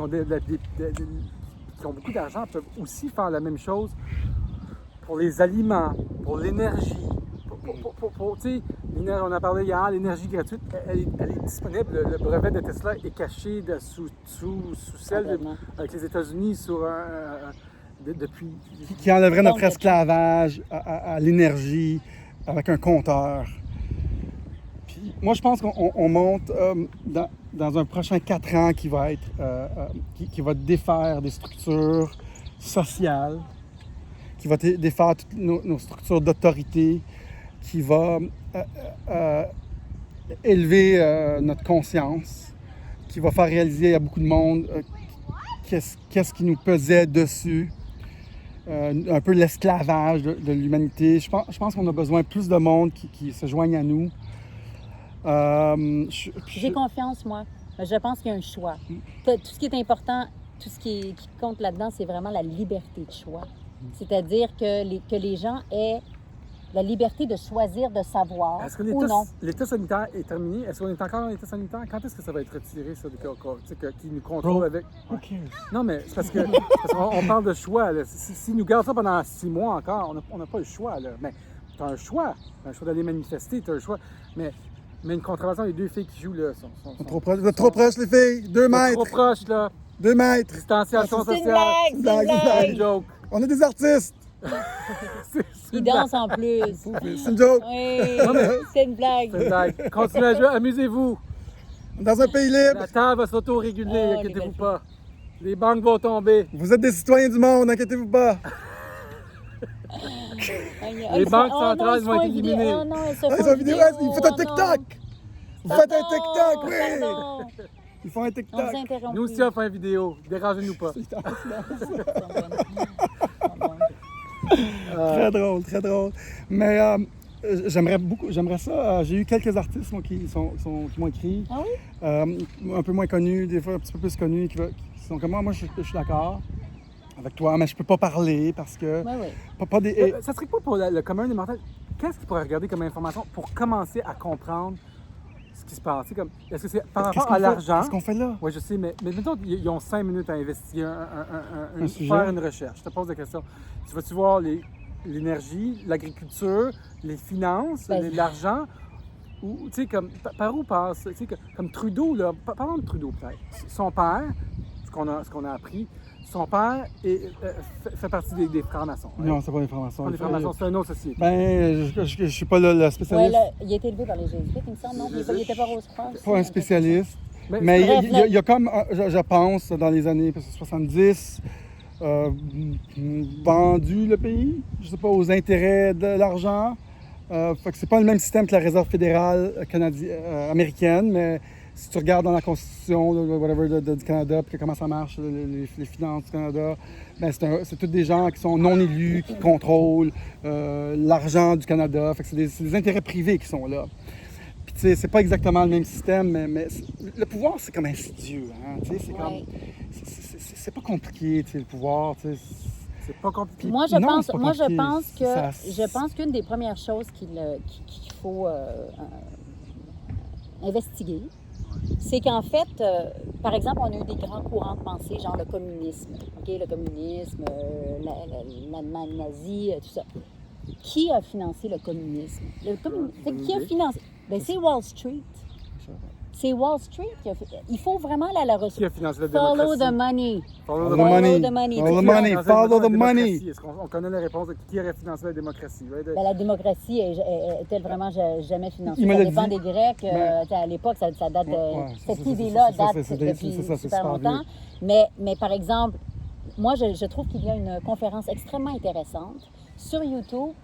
beaucoup d'argent peuvent aussi faire la même chose pour les aliments, pour l'énergie. Tu sais, on a parlé hier, l'énergie gratuite, elle est disponible. Le brevet de Tesla est caché sous celle Complètement. avec les États-Unis depuis... Qui enlèverait notre Donc, esclavage à l'énergie avec un compteur. Puis moi, je pense qu'on monte dans un prochain 4 ans qui va être qui va défaire des structures sociales, qui va défaire toutes nos structures d'autorité, qui va élever notre conscience, qui va faire réaliser à beaucoup de monde qu'est-ce qui nous pesait dessus, un peu l'esclavage de l'humanité. Je pense qu'on a besoin plus de monde qui se joigne à nous. J'ai confiance, moi. Mais je pense qu'il y a un choix. Tout ce qui est important, tout ce qui compte là-dedans, c'est vraiment la liberté de choix. C'est-à-dire que les gens aient la liberté de choisir, de savoir Est-ce que ou non. l'état sanitaire est terminé? Est-ce qu'on est encore en état sanitaire? Quand est-ce que ça va être retiré, ça, qui nous contrôle avec... Who cares? Non, mais c'est parce qu'on parle de choix. Là. Si nous gardons ça pendant 6 mois encore, on n'a pas le choix. Là. Mais tu as un choix. Tu as un choix d'aller manifester, tu as un choix. Mais une contravention, les 2 filles qui jouent, là, sont Vous êtes trop proches, les filles. 2 mètres. trop proches, là. 2 mètres. Distanciation C'est une sociale. blague, c'est une Blague, C'est blague. une joke. On est des artistes. C'est Ils une blague. dansent en plus. C'est une joke. Oui, c'est une blague. C'est une blague. Continuez à jouer, amusez-vous. Dans un pays libre. La table va s'auto-réguler, Oh, inquiétez-vous les pas. Les banques vont tomber. Vous êtes des citoyens du monde, inquiétez-vous pas. Les banques centrales vont être éliminées. Oh non, elles se Ah, font ils ont vidéo, ils vidéo. font un Oh TikTok. Vous non. faites un TikTok, oui. Pardon. Ils font un On TikTok. vous interrompt. Nous aussi, on fait une vidéo. Dérangez-nous pas. Très drôle, très drôle. Mais j'aimerais ça. J'ai eu quelques artistes moi, qui m'ont écrit. Ah oui? Un peu moins connus, des fois un petit peu plus connus, qui sont comme moi, je suis d'accord avec toi, mais je peux pas parler parce que. Oui, oui. Pas des. Ça serait quoi pour le commun des mortels? Qu'est-ce qu'ils pourraient regarder comme information pour commencer à comprendre ce qui se passe? Est-ce que c'est par Qu'est-ce rapport qu'on à fait? l'argent? Qu'est-ce qu'on fait là? Oui, je sais, mais mettons, ils ont 5 minutes à investiguer Un sujet. faire une recherche. Je te pose la question. Tu vas-tu voir l'énergie, l'agriculture, les finances, Ben, l'argent? Ou, tu sais, par où passe? Tu sais, comme Trudeau, là, parlons de Trudeau peut-être. Son père, ce qu'on a appris, son père fait partie des francs-maçons. Hein? Non, c'est pas des francs-maçons. Pas des francs-maçons, c'est une autre société. Ben, je suis pas le Ouais, spécialiste, là, il a été élevé par les jésuites, il me semble, non? Il n'était pas Rose-Croix? pas un spécialiste. Mais- Mais Bref, il y a comme, je pense, dans les années 70, vendu le pays, je sais pas, aux intérêts de l'argent. Fait que c'est pas le même système que la Réserve fédérale américaine, mais si tu regardes dans la Constitution du Canada, puis comment ça marche, les finances du Canada, ben c'est tous des gens qui sont non élus, qui contrôlent l'argent du Canada. Fait que c'est des intérêts privés qui sont là. Puis tu sais, c'est pas exactement le même système, mais le pouvoir, c'est comme insidieux. Hein? Tu sais, c'est comme... C'est pas compliqué, tu sais, le pouvoir, tu sais. C'est pas compliqué. Moi, je je pense qu'une des premières choses qu'il faut investiguer, c'est qu'en fait, par exemple, on a eu des grands courants de pensée, genre le communisme, le communisme, l'Allemagne nazie, tout ça. Qui a financé le communisme? Qui a financé? Ben, c'est Wall Street. C'est Wall Street qui a fait. Il faut vraiment aller à la ressource. Qui a financé la démocratie? Follow the money. Follow the money. Follow the money. Est-ce qu'on connaît la réponse de qui aurait financé la démocratie? Ben, la démocratie est-elle vraiment jamais financée? Il me Ça l'a dépend dit. des Grecs. À l'époque, ça date cette idée-là date depuis super longtemps. Mais par exemple, moi, je trouve qu'il y a une conférence extrêmement intéressante sur YouTube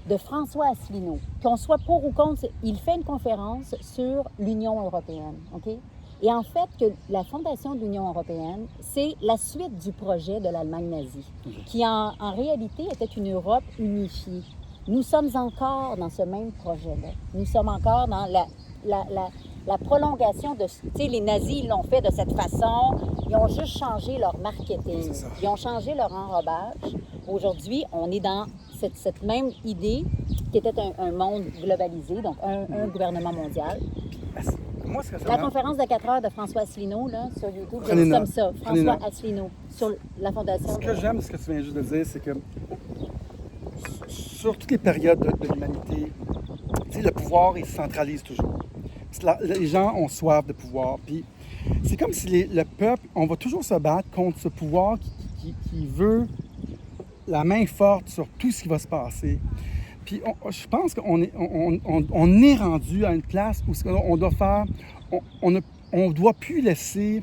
de François Asselineau. Qu'on soit pour ou contre, il fait une conférence sur l'Union européenne, OK? Et en fait, que la fondation de l'Union européenne, c'est la suite du projet de l'Allemagne nazie, qui en réalité était une Europe unifiée. Nous sommes encore dans ce même projet-là. Nous sommes encore dans la prolongation de... Tu sais, les nazis, ils l'ont fait de cette façon. Ils ont juste changé leur marketing. Ils ont changé leur enrobage. Aujourd'hui, on est dans cette même idée qui était un monde globalisé, donc un gouvernement mondial. Moi, ce que La conférence de 4 heures de François Asselineau, là, sur YouTube, Prenez c'est note. comme ça. François Asselineau, sur la fondation. Ce que j'aime, ce que tu viens juste de dire, c'est que sur toutes les périodes de l'humanité, tu sais, le pouvoir, il se centralise toujours. Les gens ont soif de pouvoir. Puis c'est comme si le peuple, on va toujours se battre contre ce pouvoir qui veut la main forte sur tout ce qui va se passer. Puis je pense qu'on est rendu à une place où on doit faire... On ne doit plus laisser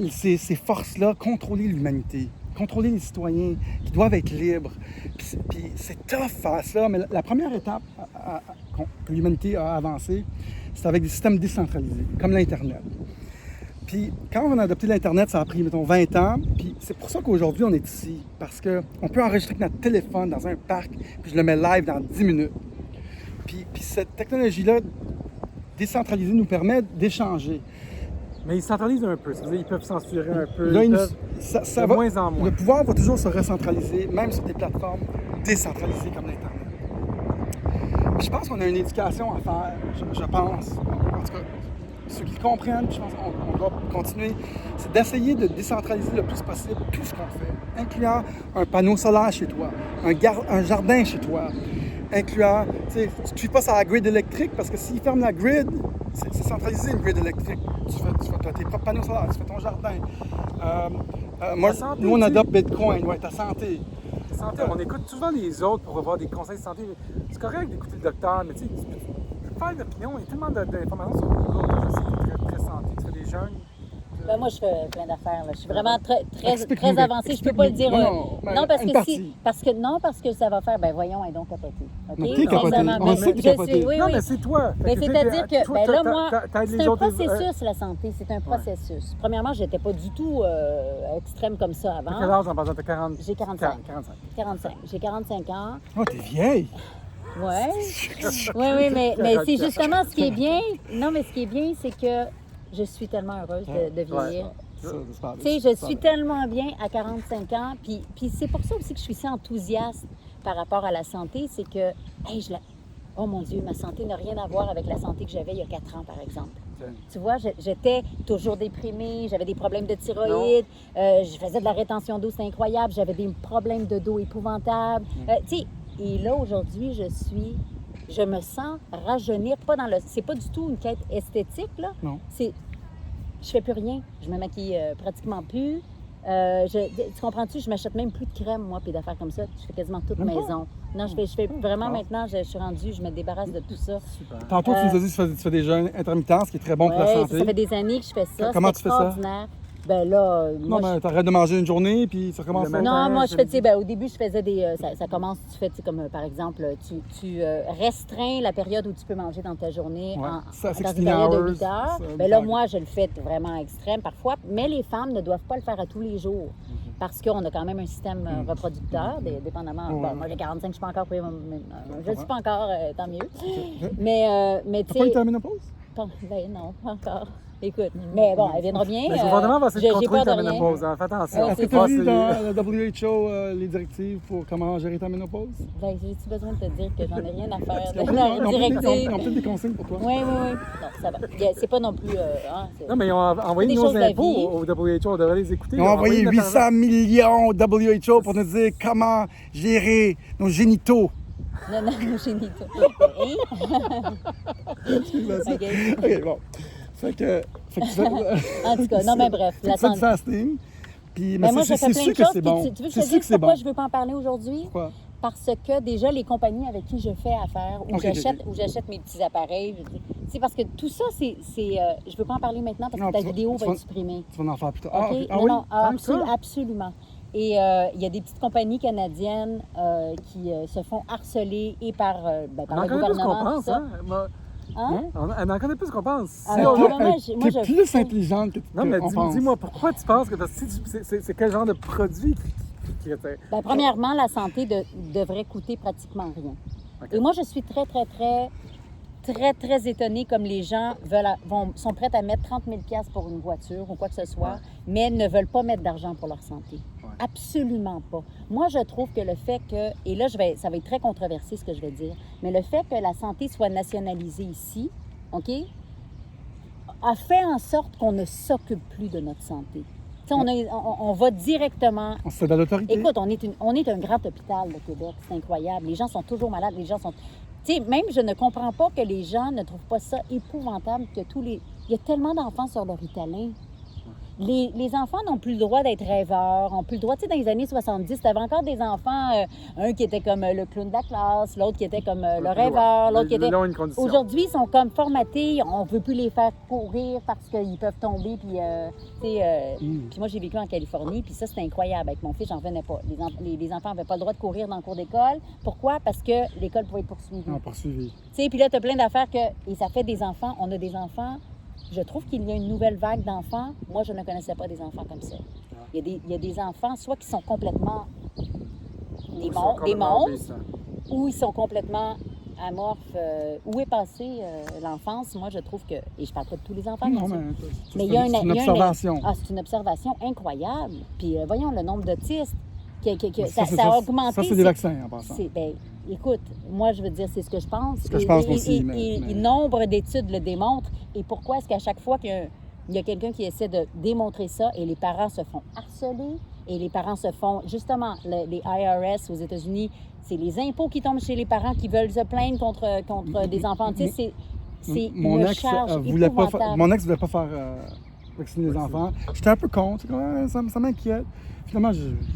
ces forces-là contrôler l'humanité, contrôler les citoyens qui doivent être libres. Puis c'est tough faire ça, mais la première étape que l'humanité a avancé, c'est avec des systèmes décentralisés, comme l'Internet. Puis quand on a adopté l'Internet, ça a pris, mettons, 20 ans. Puis c'est pour ça qu'aujourd'hui, on est ici. Parce qu'on peut enregistrer avec notre téléphone dans un parc, puis je le mets live dans 10 minutes. Puis cette technologie-là, décentralisée, nous permet d'échanger. Mais ils centralisent un peu. C'est-à-dire, ils peuvent censurer un peu. Là, Ça de va, moins en moins. Le pouvoir va toujours se recentraliser, même sur des plateformes décentralisées comme l'Internet. Puis je pense qu'on a une éducation à faire, je pense. En tout cas, ceux qui comprennent, je pense qu'on doit continuer, c'est d'essayer de décentraliser le plus possible tout ce qu'on fait, incluant un panneau solaire chez toi, un jardin chez toi, incluant, tu sais, tu ne fais pas ça à la grid électrique parce que s'ils ferment la grid, c'est centralisé une grid électrique. Tu fais tes propres panneaux solaires, tu fais ton jardin. Nous, on adopte Bitcoin, ouais, ta santé. Santé, on écoute souvent les autres pour avoir des conseils de santé. C'est correct d'écouter le docteur, mais tu sais, tu peux faire une opinion. Il y a tellement d'informations sur Google que je sais que tu es très santé, tu fais des jeûnes. Ben moi, je fais plein d'affaires. Là. Je suis vraiment très Explique-nous, avancée. Je peux pas le dire. Non, parce que ça va faire. Ben voyons, elle est donc capotée. Mais t'es capotée. On sait que t'es capotée. Oui, non, oui. mais c'est toi. Ben, c'est-à-dire que, toi, ben là, moi, t'aides c'est les un autres, processus, la santé. C'est un processus. Premièrement, je n'étais pas du tout extrême comme ça avant. T'as quel âge en passant? T'as 40? J'ai 45. 45. J'ai 45 ans. Oh, t'es vieille! Ouais. Oui, mais c'est justement ce qui est bien. Non, mais ce qui est bien, c'est que je suis tellement heureuse de vieillir. Ouais. Tu sais, je suis tellement bien à 45 ans, puis c'est pour ça aussi que je suis si enthousiaste par rapport à la santé, c'est que, oh mon Dieu, ma santé n'a rien à voir avec la santé que j'avais il y a 4 ans, par exemple. Tu vois, j'étais toujours déprimée, j'avais des problèmes de thyroïde, je faisais de la rétention d'eau, c'est incroyable, j'avais des problèmes de dos épouvantables. Tu sais, et là, aujourd'hui, je me sens rajeunir, c'est pas du tout une quête esthétique, là. Non. Je fais plus rien. Je me maquille pratiquement plus. Tu comprends-tu? Je m'achète même plus de crème, moi, puis d'affaires comme ça. Je fais quasiment toute maison. Non, je fais vraiment maintenant, je suis rendue, je me débarrasse de tout ça. Super. Tantôt, tu nous as dit que tu fais des jeûnes intermittents, ce qui est très bon pour la santé. Ça fait des années que je fais ça. Comment tu fais ça? Extraordinaire. Ben là, Non, mais t'arrêtes de manger une journée, puis ça recommence. Le matin. Non, moi, je fais, tu sais, samedi. au début, je faisais des. Ça commence, tu fais, tu sais, comme par exemple, tu restreins la période où tu peux manger dans ta journée Ouais. Ça, dans 16 une période de hours, 8 heures. ça, Ben là, huit moi, je le fais vraiment extrême parfois, mais les femmes ne doivent pas le faire à tous les jours parce qu'on a quand même un système reproducteur, dépendamment. Ouais. Bon, moi, j'ai 45, je ne suis pas encore. Je ne suis pas encore, tant mieux. Mais tu T'as pas eu sais. ta ménopause? Ben non, pas encore. Écoute, mais bon, elle viendra bien. Mais le gouvernement va essayer de j'ai contrôler peur ta de rien. ménopause. Hein. Fais attention. Ouais, Est-ce que c'est tu as Pas vu essayer. dans le WHO les directives pour comment gérer ta ménopause? Ben, j'ai-tu besoin de te dire que j'en ai rien à faire Ils ont de pris- leur ils ont pris- directive? ils ont pris des consignes pour toi. Oui. Non, ça va. C'est pas non plus. Non, mais ils ont envoyé des nos choses de la impôts vie. au WHO. On devrait les écouter. Ils ont envoyé notre 800 millions au WHO pour nous dire comment gérer nos génitaux. Non, j'ai ni tout. Excuse-moi ça. OK. OK, bon. Fait que tu fais, En tout cas, non, mais bref. fait que tu fais du fasting. Puis, mais Ben moi, c'est j'ai fait plein sûr de que choses. c'est puis bon. Tu veux que je C'est te sûr que dise c'est pourquoi bon. je veux pas en parler aujourd'hui? Pourquoi? Parce que déjà, les compagnies avec qui je fais affaire, où OK, j'achète mes petits appareils, c'est parce que tout ça, je veux pas en parler maintenant parce Non, que ta tu vas- vidéo tu va vas- être supprimée. Tu vas en faire plus tard. OK? Ah, Non, oui? non, Tant que ça? absolument. Et il y a des petites compagnies canadiennes qui se font harceler et par On le en connaît plus qu'on gouvernement. tout pense, ça. hein? Hein? On en connaît plus qu'on pense. Ah, Si mais on toi, a- moi, moi, T'es je- plus intelligente que Non, mais qu'on pense. dis-moi, pourquoi tu penses que parce que si c'est quel genre de produit qui était. Ben, premièrement, la santé devrait coûter pratiquement rien. OK. Et moi, je suis très étonnée comme les gens sont prêts à mettre 30 000 $ pour une voiture ou quoi que ce soit, Ouais. mais ne veulent pas mettre d'argent pour leur santé. Ouais. Absolument pas. Moi, je trouve que le fait que, et là, ça va être très controversé ce que je vais dire, mais le fait que la santé soit nationalisée ici, OK, a fait en sorte qu'on ne s'occupe plus de notre santé. Tu sais, on va directement. C'est de l'autorité. Écoute, on est un grand hôpital, le Québec. C'est incroyable. Les gens sont toujours malades. Les gens sont. Tu sais, même je ne comprends pas que les gens ne trouvent pas ça épouvantable que il y a tellement d'enfants sur le Ritalin. Les enfants n'ont plus le droit d'être rêveurs, n'ont plus le droit. Tu sais, dans les années 70, tu avais encore des enfants, un qui était comme le clown de la classe, l'autre qui était comme le rêveur, l'autre qui était. Ils ont une condition. Aujourd'hui, ils sont comme formatés, on ne veut plus les faire courir parce qu'ils peuvent tomber. Puis, tu sais, puis moi, j'ai vécu en Californie, puis ça, c'était incroyable. Avec mon fils, j'en revenais pas. Les enfants n'avaient pas le droit de courir dans le cours d'école. Pourquoi? Parce que l'école pouvait être poursuivie. Non, poursuivi. Tu sais, puis là, tu as plein d'affaires et ça fait des enfants. On a des enfants. Je trouve qu'il y a une nouvelle vague d'enfants. Moi, je ne connaissais pas des enfants comme ça. Il y a des enfants, soit qui sont complètement des monstres, ou ils sont complètement amorphes. Où est passée l'enfance? Moi, je trouve que... Et je parle pas de tous les enfants, Non, bien sûr. mais il y a c'est une il y a observation. c'est une observation incroyable. Puis voyons le nombre d'autistes. Ça c'est- a augmenté. Ça, c'est des vaccins, en passant. Ben, écoute, moi, je veux dire, c'est ce que je pense. Ce que je pense aussi, Et mais- nombre d'études le démontrent. Et pourquoi est-ce qu'à chaque fois qu'il y a quelqu'un qui essaie de démontrer ça et les parents se font harceler et les parents se font, justement, les IRS aux États-Unis, c'est les impôts qui tombent chez les parents qui veulent se plaindre contre des enfants. Tu sais, c'est Mon une ex charge voulait pas épouvantable. mon ex voulait pas faire vacciner les enfants. J'étais un peu contre, ça m'inquiète. Finalement,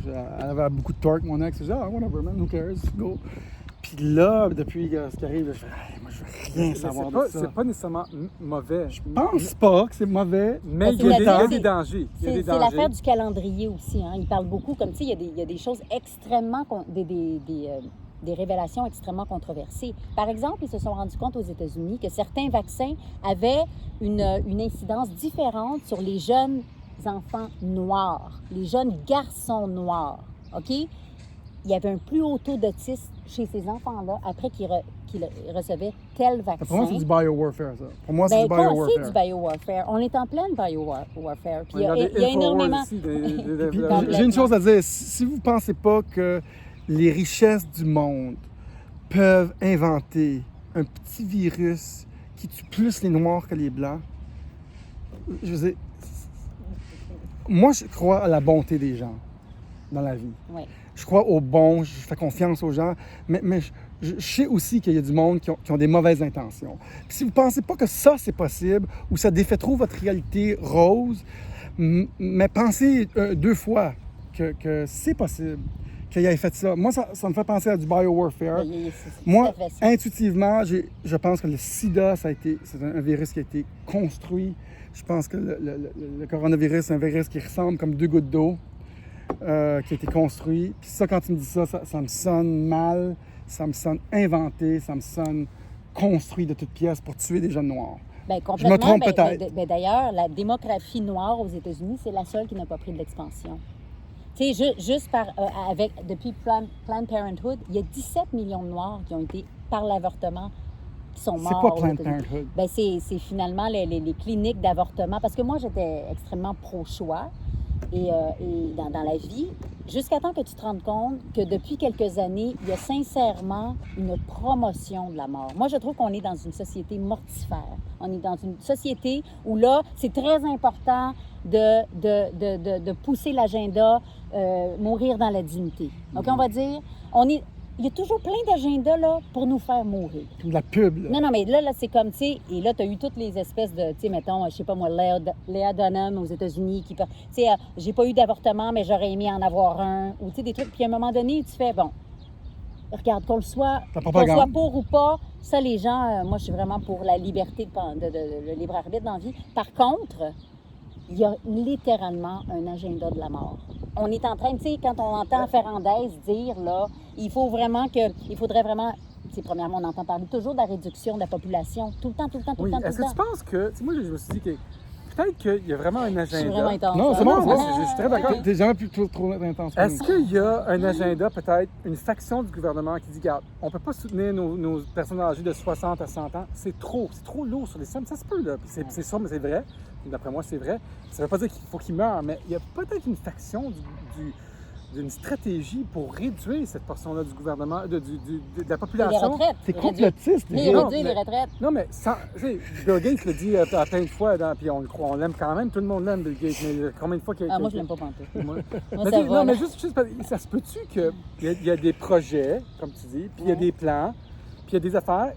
elle avait beaucoup de torque, mon ex. Je disais, whatever, man, who cares, go. Puis là, depuis ce qui arrive, je fais, moi, je veux rien savoir de ça. C'est pas nécessairement mauvais. Je pense pas que c'est mauvais. Mais Parce il y a que des dangers. Il y a des C'est l'affaire dangers. du calendrier aussi. Hein. Il parle beaucoup, comme tu sais, il y a des choses extrêmement, des révélations extrêmement controversées. Par exemple, ils se sont rendus compte aux États-Unis que certains vaccins avaient une incidence différente sur les jeunes enfants noirs, les jeunes garçons noirs. OK? Il y avait un plus haut taux d'autisme chez ces enfants-là après qu'ils recevaient tel vaccin. Pour moi, c'est du biowarfare, ça. Pour moi, c'est Ben, du quoi, biowarfare. c'est du biowarfare. On est en pleine biowarfare. Puis il y a Regardez, énormément... Infowars aussi, Puis, Complètement. j'ai une chose à dire. Si vous ne pensez pas que les richesses du monde peuvent inventer un petit virus qui tue plus les Noirs que les Blancs, je veux dire, moi, je crois à la bonté des gens dans la vie. Ouais. Je crois au bon, je fais confiance aux gens, mais je sais aussi qu'il y a du monde qui ont des mauvaises intentions. Puis si vous ne pensez pas que ça, c'est possible, ou ça défait trop votre réalité rose, mais pensez 2 fois que c'est possible qu'il ait fait ça. Moi, ça me fait penser à du biowarfare. C'est Moi, tout à fait ça. intuitivement, je pense que le sida, c'est un virus qui a été construit Je pense que le coronavirus, c'est un virus qui ressemble comme 2 gouttes d'eau, qui a été construit. Puis ça, quand tu me dis ça, ça me sonne mal, ça me sonne inventé, ça me sonne construit de toutes pièces pour tuer des jeunes noirs. Bien, Je complètement. me trompe peut-être. D'ailleurs, la démographie noire aux États-Unis, c'est la seule qui n'a pas pris de l'expansion. Tu sais, juste depuis Planned Parenthood, il y a 17 millions de Noirs qui ont été, par l'avortement, qui sont morts. C'est quoi aux Planned États-Unis. Parenthood? Bien, c'est finalement les cliniques d'avortement. Parce que moi, j'étais extrêmement pro-choix et dans la vie, jusqu'à temps que tu te rendes compte que depuis quelques années, il y a sincèrement une promotion de la mort. Moi, je trouve qu'on est dans une société mortifère. On est dans une société où là, c'est très important de pousser l'agenda mourir dans la dignité. Donc, on va dire, il y a toujours plein d'agendas là pour nous faire mourir. Comme de la pub, là. Non, mais là c'est comme, tu sais, et là, tu as eu toutes les espèces de, tu sais, mettons, je sais pas moi, Léa Dunham aux États-Unis qui, tu sais, j'ai pas eu d'avortement, mais j'aurais aimé en avoir un, ou tu sais, des trucs. Puis à un moment donné, tu fais, bon, regarde, qu'on soit pour ou pas, ça, les gens, moi, je suis vraiment pour la liberté, le libre arbitre dans la vie. Par contre, il y a littéralement un agenda de la mort. On est en train, tu sais, quand on entend Ferrandez dire, là, il faudrait vraiment, tu sais, premièrement, on entend parler toujours de la réduction de la population, tout le temps. Est-ce que tu penses que, tu sais, moi, je me suis dit que peut-être qu'il y a vraiment un agenda. Je suis vraiment intense. Non, c'est bon, je suis très d'accord. T'es jamais plus trop intense. Est-ce qu'il y a un agenda, peut-être, une faction du gouvernement qui dit, regarde, on ne peut pas soutenir nos personnes âgées de 60 à 100 ans, c'est trop lourd sur les systèmes, ça se peut, là. Puis c'est sûr, mais c'est vrai. D'après moi, c'est vrai. Ça ne veut pas dire qu'il faut qu'ils meurent, mais il y a peut-être une faction d'une stratégie pour réduire cette portion-là du gouvernement, de la population. Les retraites. C'est complotiste. Réduire les retraites. Non, mais Bill Gates le dit à plein de fois, puis on le croit, on l'aime quand même, tout le monde l'aime, Bill Gates, mais combien de fois qu'il Moi, je l'aime pas pantoute. Moi, ça va. mais juste ça se peut-tu qu'il y a des projets, comme tu dis, puis il y a des plans, puis il y a des affaires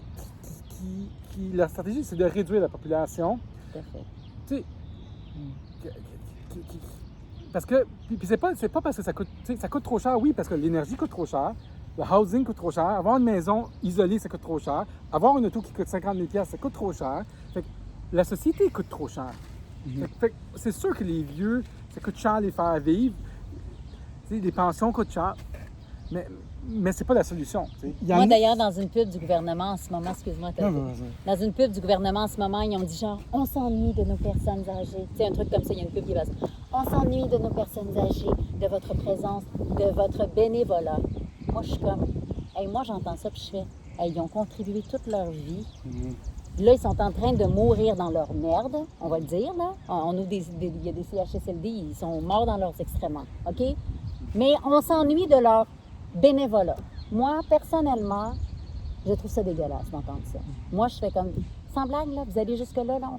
qui leur stratégie, c'est de réduire la population. Tout à fait. Tu sais, parce que, puis c'est pas parce que ça coûte trop cher, oui, parce que l'énergie coûte trop cher, le housing coûte trop cher, avoir une maison isolée, ça coûte trop cher, avoir une auto qui coûte 50 000 $, ça coûte trop cher. Fait que la société coûte trop cher. Fait que c'est sûr que les vieux, ça coûte cher les faire vivre. Tu sais, les pensions coûtent cher, mais c'est pas la solution. Moi, d'ailleurs, dans une pub du gouvernement en ce moment, excuse-moi, dans une pub du gouvernement en ce moment, ils ont dit genre, on s'ennuie de nos personnes âgées. Tu sais, un truc comme ça, il y a une pub qui va dire, on s'ennuie de nos personnes âgées, de votre présence, de votre bénévolat. Moi, je suis comme, moi, j'entends ça, puis je fais, ils ont contribué toute leur vie. Là, ils sont en train de mourir dans leur merde, on va le dire, là. Il y a des CHSLD, ils sont morts dans leurs excréments, OK? Mais on s'ennuie de leur bénévolat. Moi, personnellement, je trouve ça dégueulasse d'entendre ça. Moi, je fais comme, sans blague, là, vous allez jusque-là, là,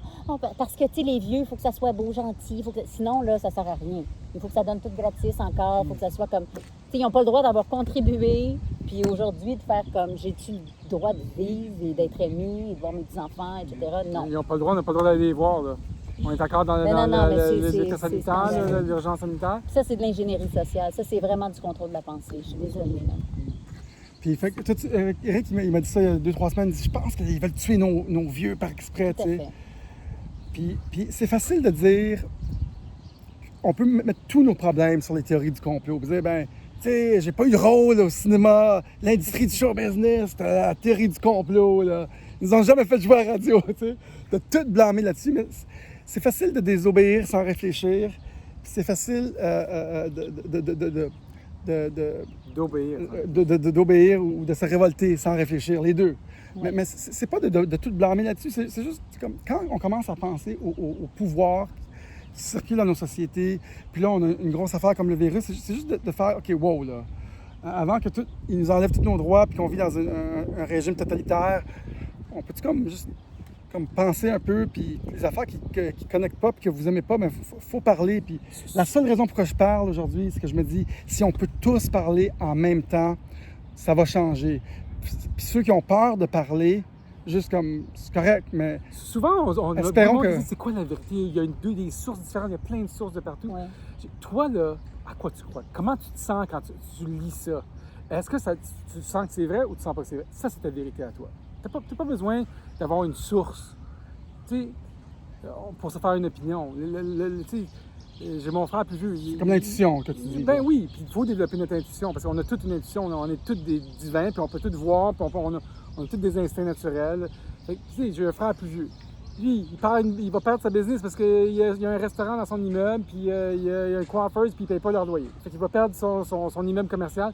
parce que, tu sais, les vieux, il faut que ça soit beau, gentil, sinon, là, ça sert à rien. Il faut que ça donne tout gratis encore, il faut que ça soit comme... Tu sais, ils n'ont pas le droit d'avoir contribué, puis aujourd'hui, de faire comme, j'ai-tu le droit de vivre et d'être ému et de voir mes petits-enfants, etc. Non. Ils n'ont pas le droit, on n'a pas le droit d'aller les voir, là. On est encore dans l'état sanitaire, l'urgence sanitaire. Ça, c'est de l'ingénierie sociale. Ça, c'est vraiment du contrôle de la pensée. Je suis désolée. Là. Puis, fait que, Eric, il m'a dit ça il y a 2-3 semaines. Il dit, je pense qu'ils veulent tuer nos vieux par exprès, tu sais. Puis c'est facile de dire, on peut mettre tous nos problèmes sur les théories du complot. Puis dire, ben, tu sais, j'ai pas eu de rôle au cinéma, l'industrie du show business, la théorie du complot, là. Ils nous ont jamais fait jouer à la radio, tu sais. De tout blâmer là-dessus, mais c'est facile de désobéir sans réfléchir. Puis c'est facile d'obéir ou de se révolter sans réfléchir, les deux. Ouais. Mais c'est pas de tout blâmer là-dessus, c'est juste comme quand on commence à penser au pouvoir qui circule dans nos sociétés, puis là on a une grosse affaire comme le virus, c'est juste de faire, OK, wow, là. Avant que ils nous enlèvent tous nos droits puis qu'on vit dans un régime totalitaire, on peut-tu comme penser un peu, puis les affaires qui connectent pas, puis que vous aimez pas, mais faut parler. Puis la seule raison pour que je parle aujourd'hui, c'est que je me dis, si on peut tous parler en même temps, ça va changer. Puis ceux qui ont peur de parler, juste comme, c'est correct, mais... Souvent, on espérons dit, c'est quoi la vérité? Il y a des sources différentes, il y a plein de sources de partout. Ouais. Toi, là, à quoi tu crois? Comment tu te sens quand tu lis ça? Est-ce que tu sens que c'est vrai ou tu sens pas que c'est vrai? Ça, c'est ta vérité à toi. T'as pas besoin d'avoir une source. Tu sais, pour se faire une opinion. Tu sais, j'ai mon frère plus vieux. Comme l'intuition que tu dis. Ben oui, puis il faut développer notre intuition parce qu'on a toute une intuition, on est tous des divins, puis on peut tout voir, puis on a tous des instincts naturels. Fait que, tu sais, j'ai un frère plus vieux. Lui, il va perdre sa business parce qu'il y a un restaurant dans son immeuble, puis il y a un coiffeuse, puis il ne paye pas leur loyer. Fait qu'il va perdre son immeuble commercial,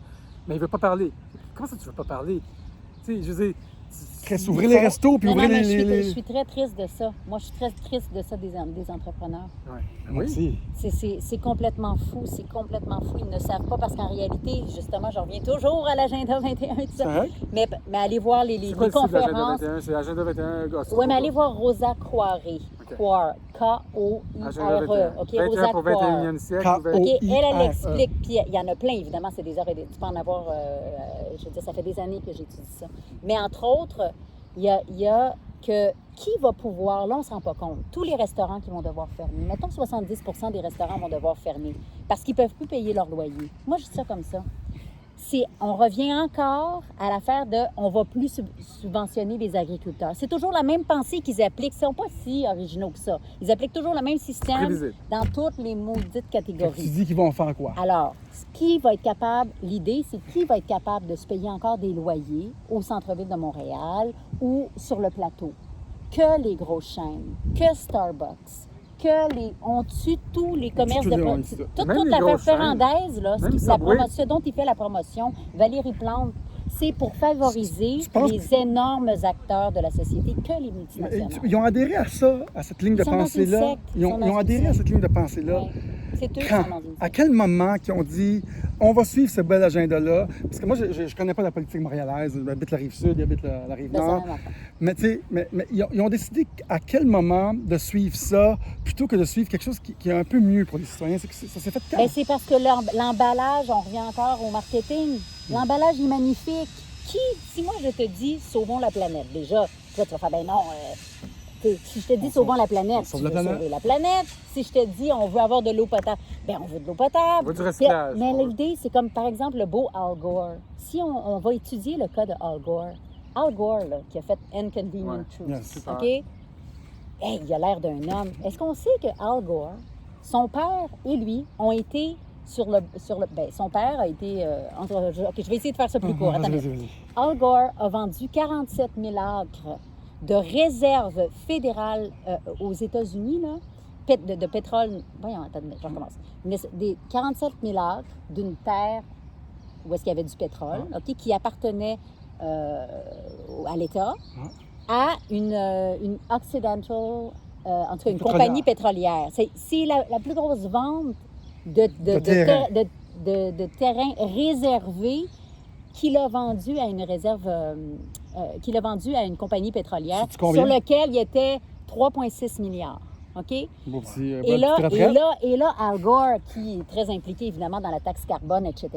mais il ne veut pas parler. Comment ça, tu ne veux pas parler? Tu sais, je veux dire... Ouvrir les restos, puis ouvrir les... Je suis très triste de ça. Moi, je suis très triste de ça des entrepreneurs. Ouais. Moi aussi. C'est complètement fou, c'est complètement fou. Ils ne savent pas parce qu'en réalité, justement, je reviens toujours à l'agenda 21 et tout ça. Mais allez voir les conférences. C'est l'agenda 21, gars. Oui, mais allez voir Rosa Koiré. K-O-I-R-E. OK, 21 Rosa pour Koiré. 21e siècle. OK, elle explique, puis il y en a plein, évidemment, c'est des heures et des... Tu peux en avoir, je veux dire, ça fait des années que j'étudie ça. Mais entre autres, il y a que qui va pouvoir, là, on ne se rend pas compte, tous les restaurants qui vont devoir fermer. Mettons que 70 des restaurants vont devoir fermer parce qu'ils ne peuvent plus payer leur loyer. Moi, je dis ça comme ça. On revient encore à l'affaire de on ne va plus subventionner les agriculteurs. C'est toujours la même pensée qu'ils appliquent. Ils ne sont pas si originaux que ça. Ils appliquent toujours le même système dans toutes les maudites catégories. Tu dis qu'ils vont faire quoi? Alors, qui va être capable, l'idée, c'est qui va être capable de se payer encore des loyers au centre-ville de Montréal ou sur le plateau? Que les grosses chaînes, que Starbucks, on tue tous les commerces de toute l'affaire Ferrandaise, là, ce dont il fait la promotion, Valérie Plante, c'est pour favoriser les énormes acteurs de la société que les multinationales. Ils ont adhéré à ça, à cette ligne de pensée-là. Ils ont adhéré à cette ligne de pensée-là. Ouais. C'est eux qui Quand? sont dans une À quel moment qu'ils ont dit on va suivre ce bel agenda-là? Parce que moi, je ne connais pas la politique montréalaise. J'habite la Rive-Sud, j'habite la Rive-Nord. Mais tu sais, ils ont décidé à quel moment de suivre ça plutôt que de suivre quelque chose qui est un peu mieux pour les citoyens. Ça s'est fait quand? Bien, c'est parce que l'emballage, on revient encore au marketing. L'emballage est magnifique. Si moi je te dis sauvons la planète, déjà, là, tu vas faire ben non. Si je te dis sauvons la planète, tu veux sauver la planète. Si je te dis on veut avoir de l'eau potable, bien on veut de l'eau potable. On veut du recyclage. Mais l'idée, c'est comme par exemple le beau Al Gore. Si on va étudier le cas de Al Gore, là, qui a fait Inconvenient Truth, OK? Hey, il a l'air d'un homme. Est-ce qu'on sait que Al Gore, son père et lui ont été son père a été... OK, je vais essayer de faire ça plus court. Attendez. Al Gore a vendu 47 000 acres de réserve fédérale aux États-Unis, là, de pétrole. Voyons, attendez, je recommence. Des 47 000 acres d'une terre où est-ce qu'il y avait du pétrole, OK, qui appartenait à l'État, à une Occidental, en tout cas une compagnie pétrolière. C'est la plus grosse vente de terrain réservé qu'il a vendu à une réserve, qu'il a vendu à une compagnie pétrolière sur lequel il était 3,6 milliards. OK? Et là, Al Gore, qui est très impliqué évidemment dans la taxe carbone, etc.,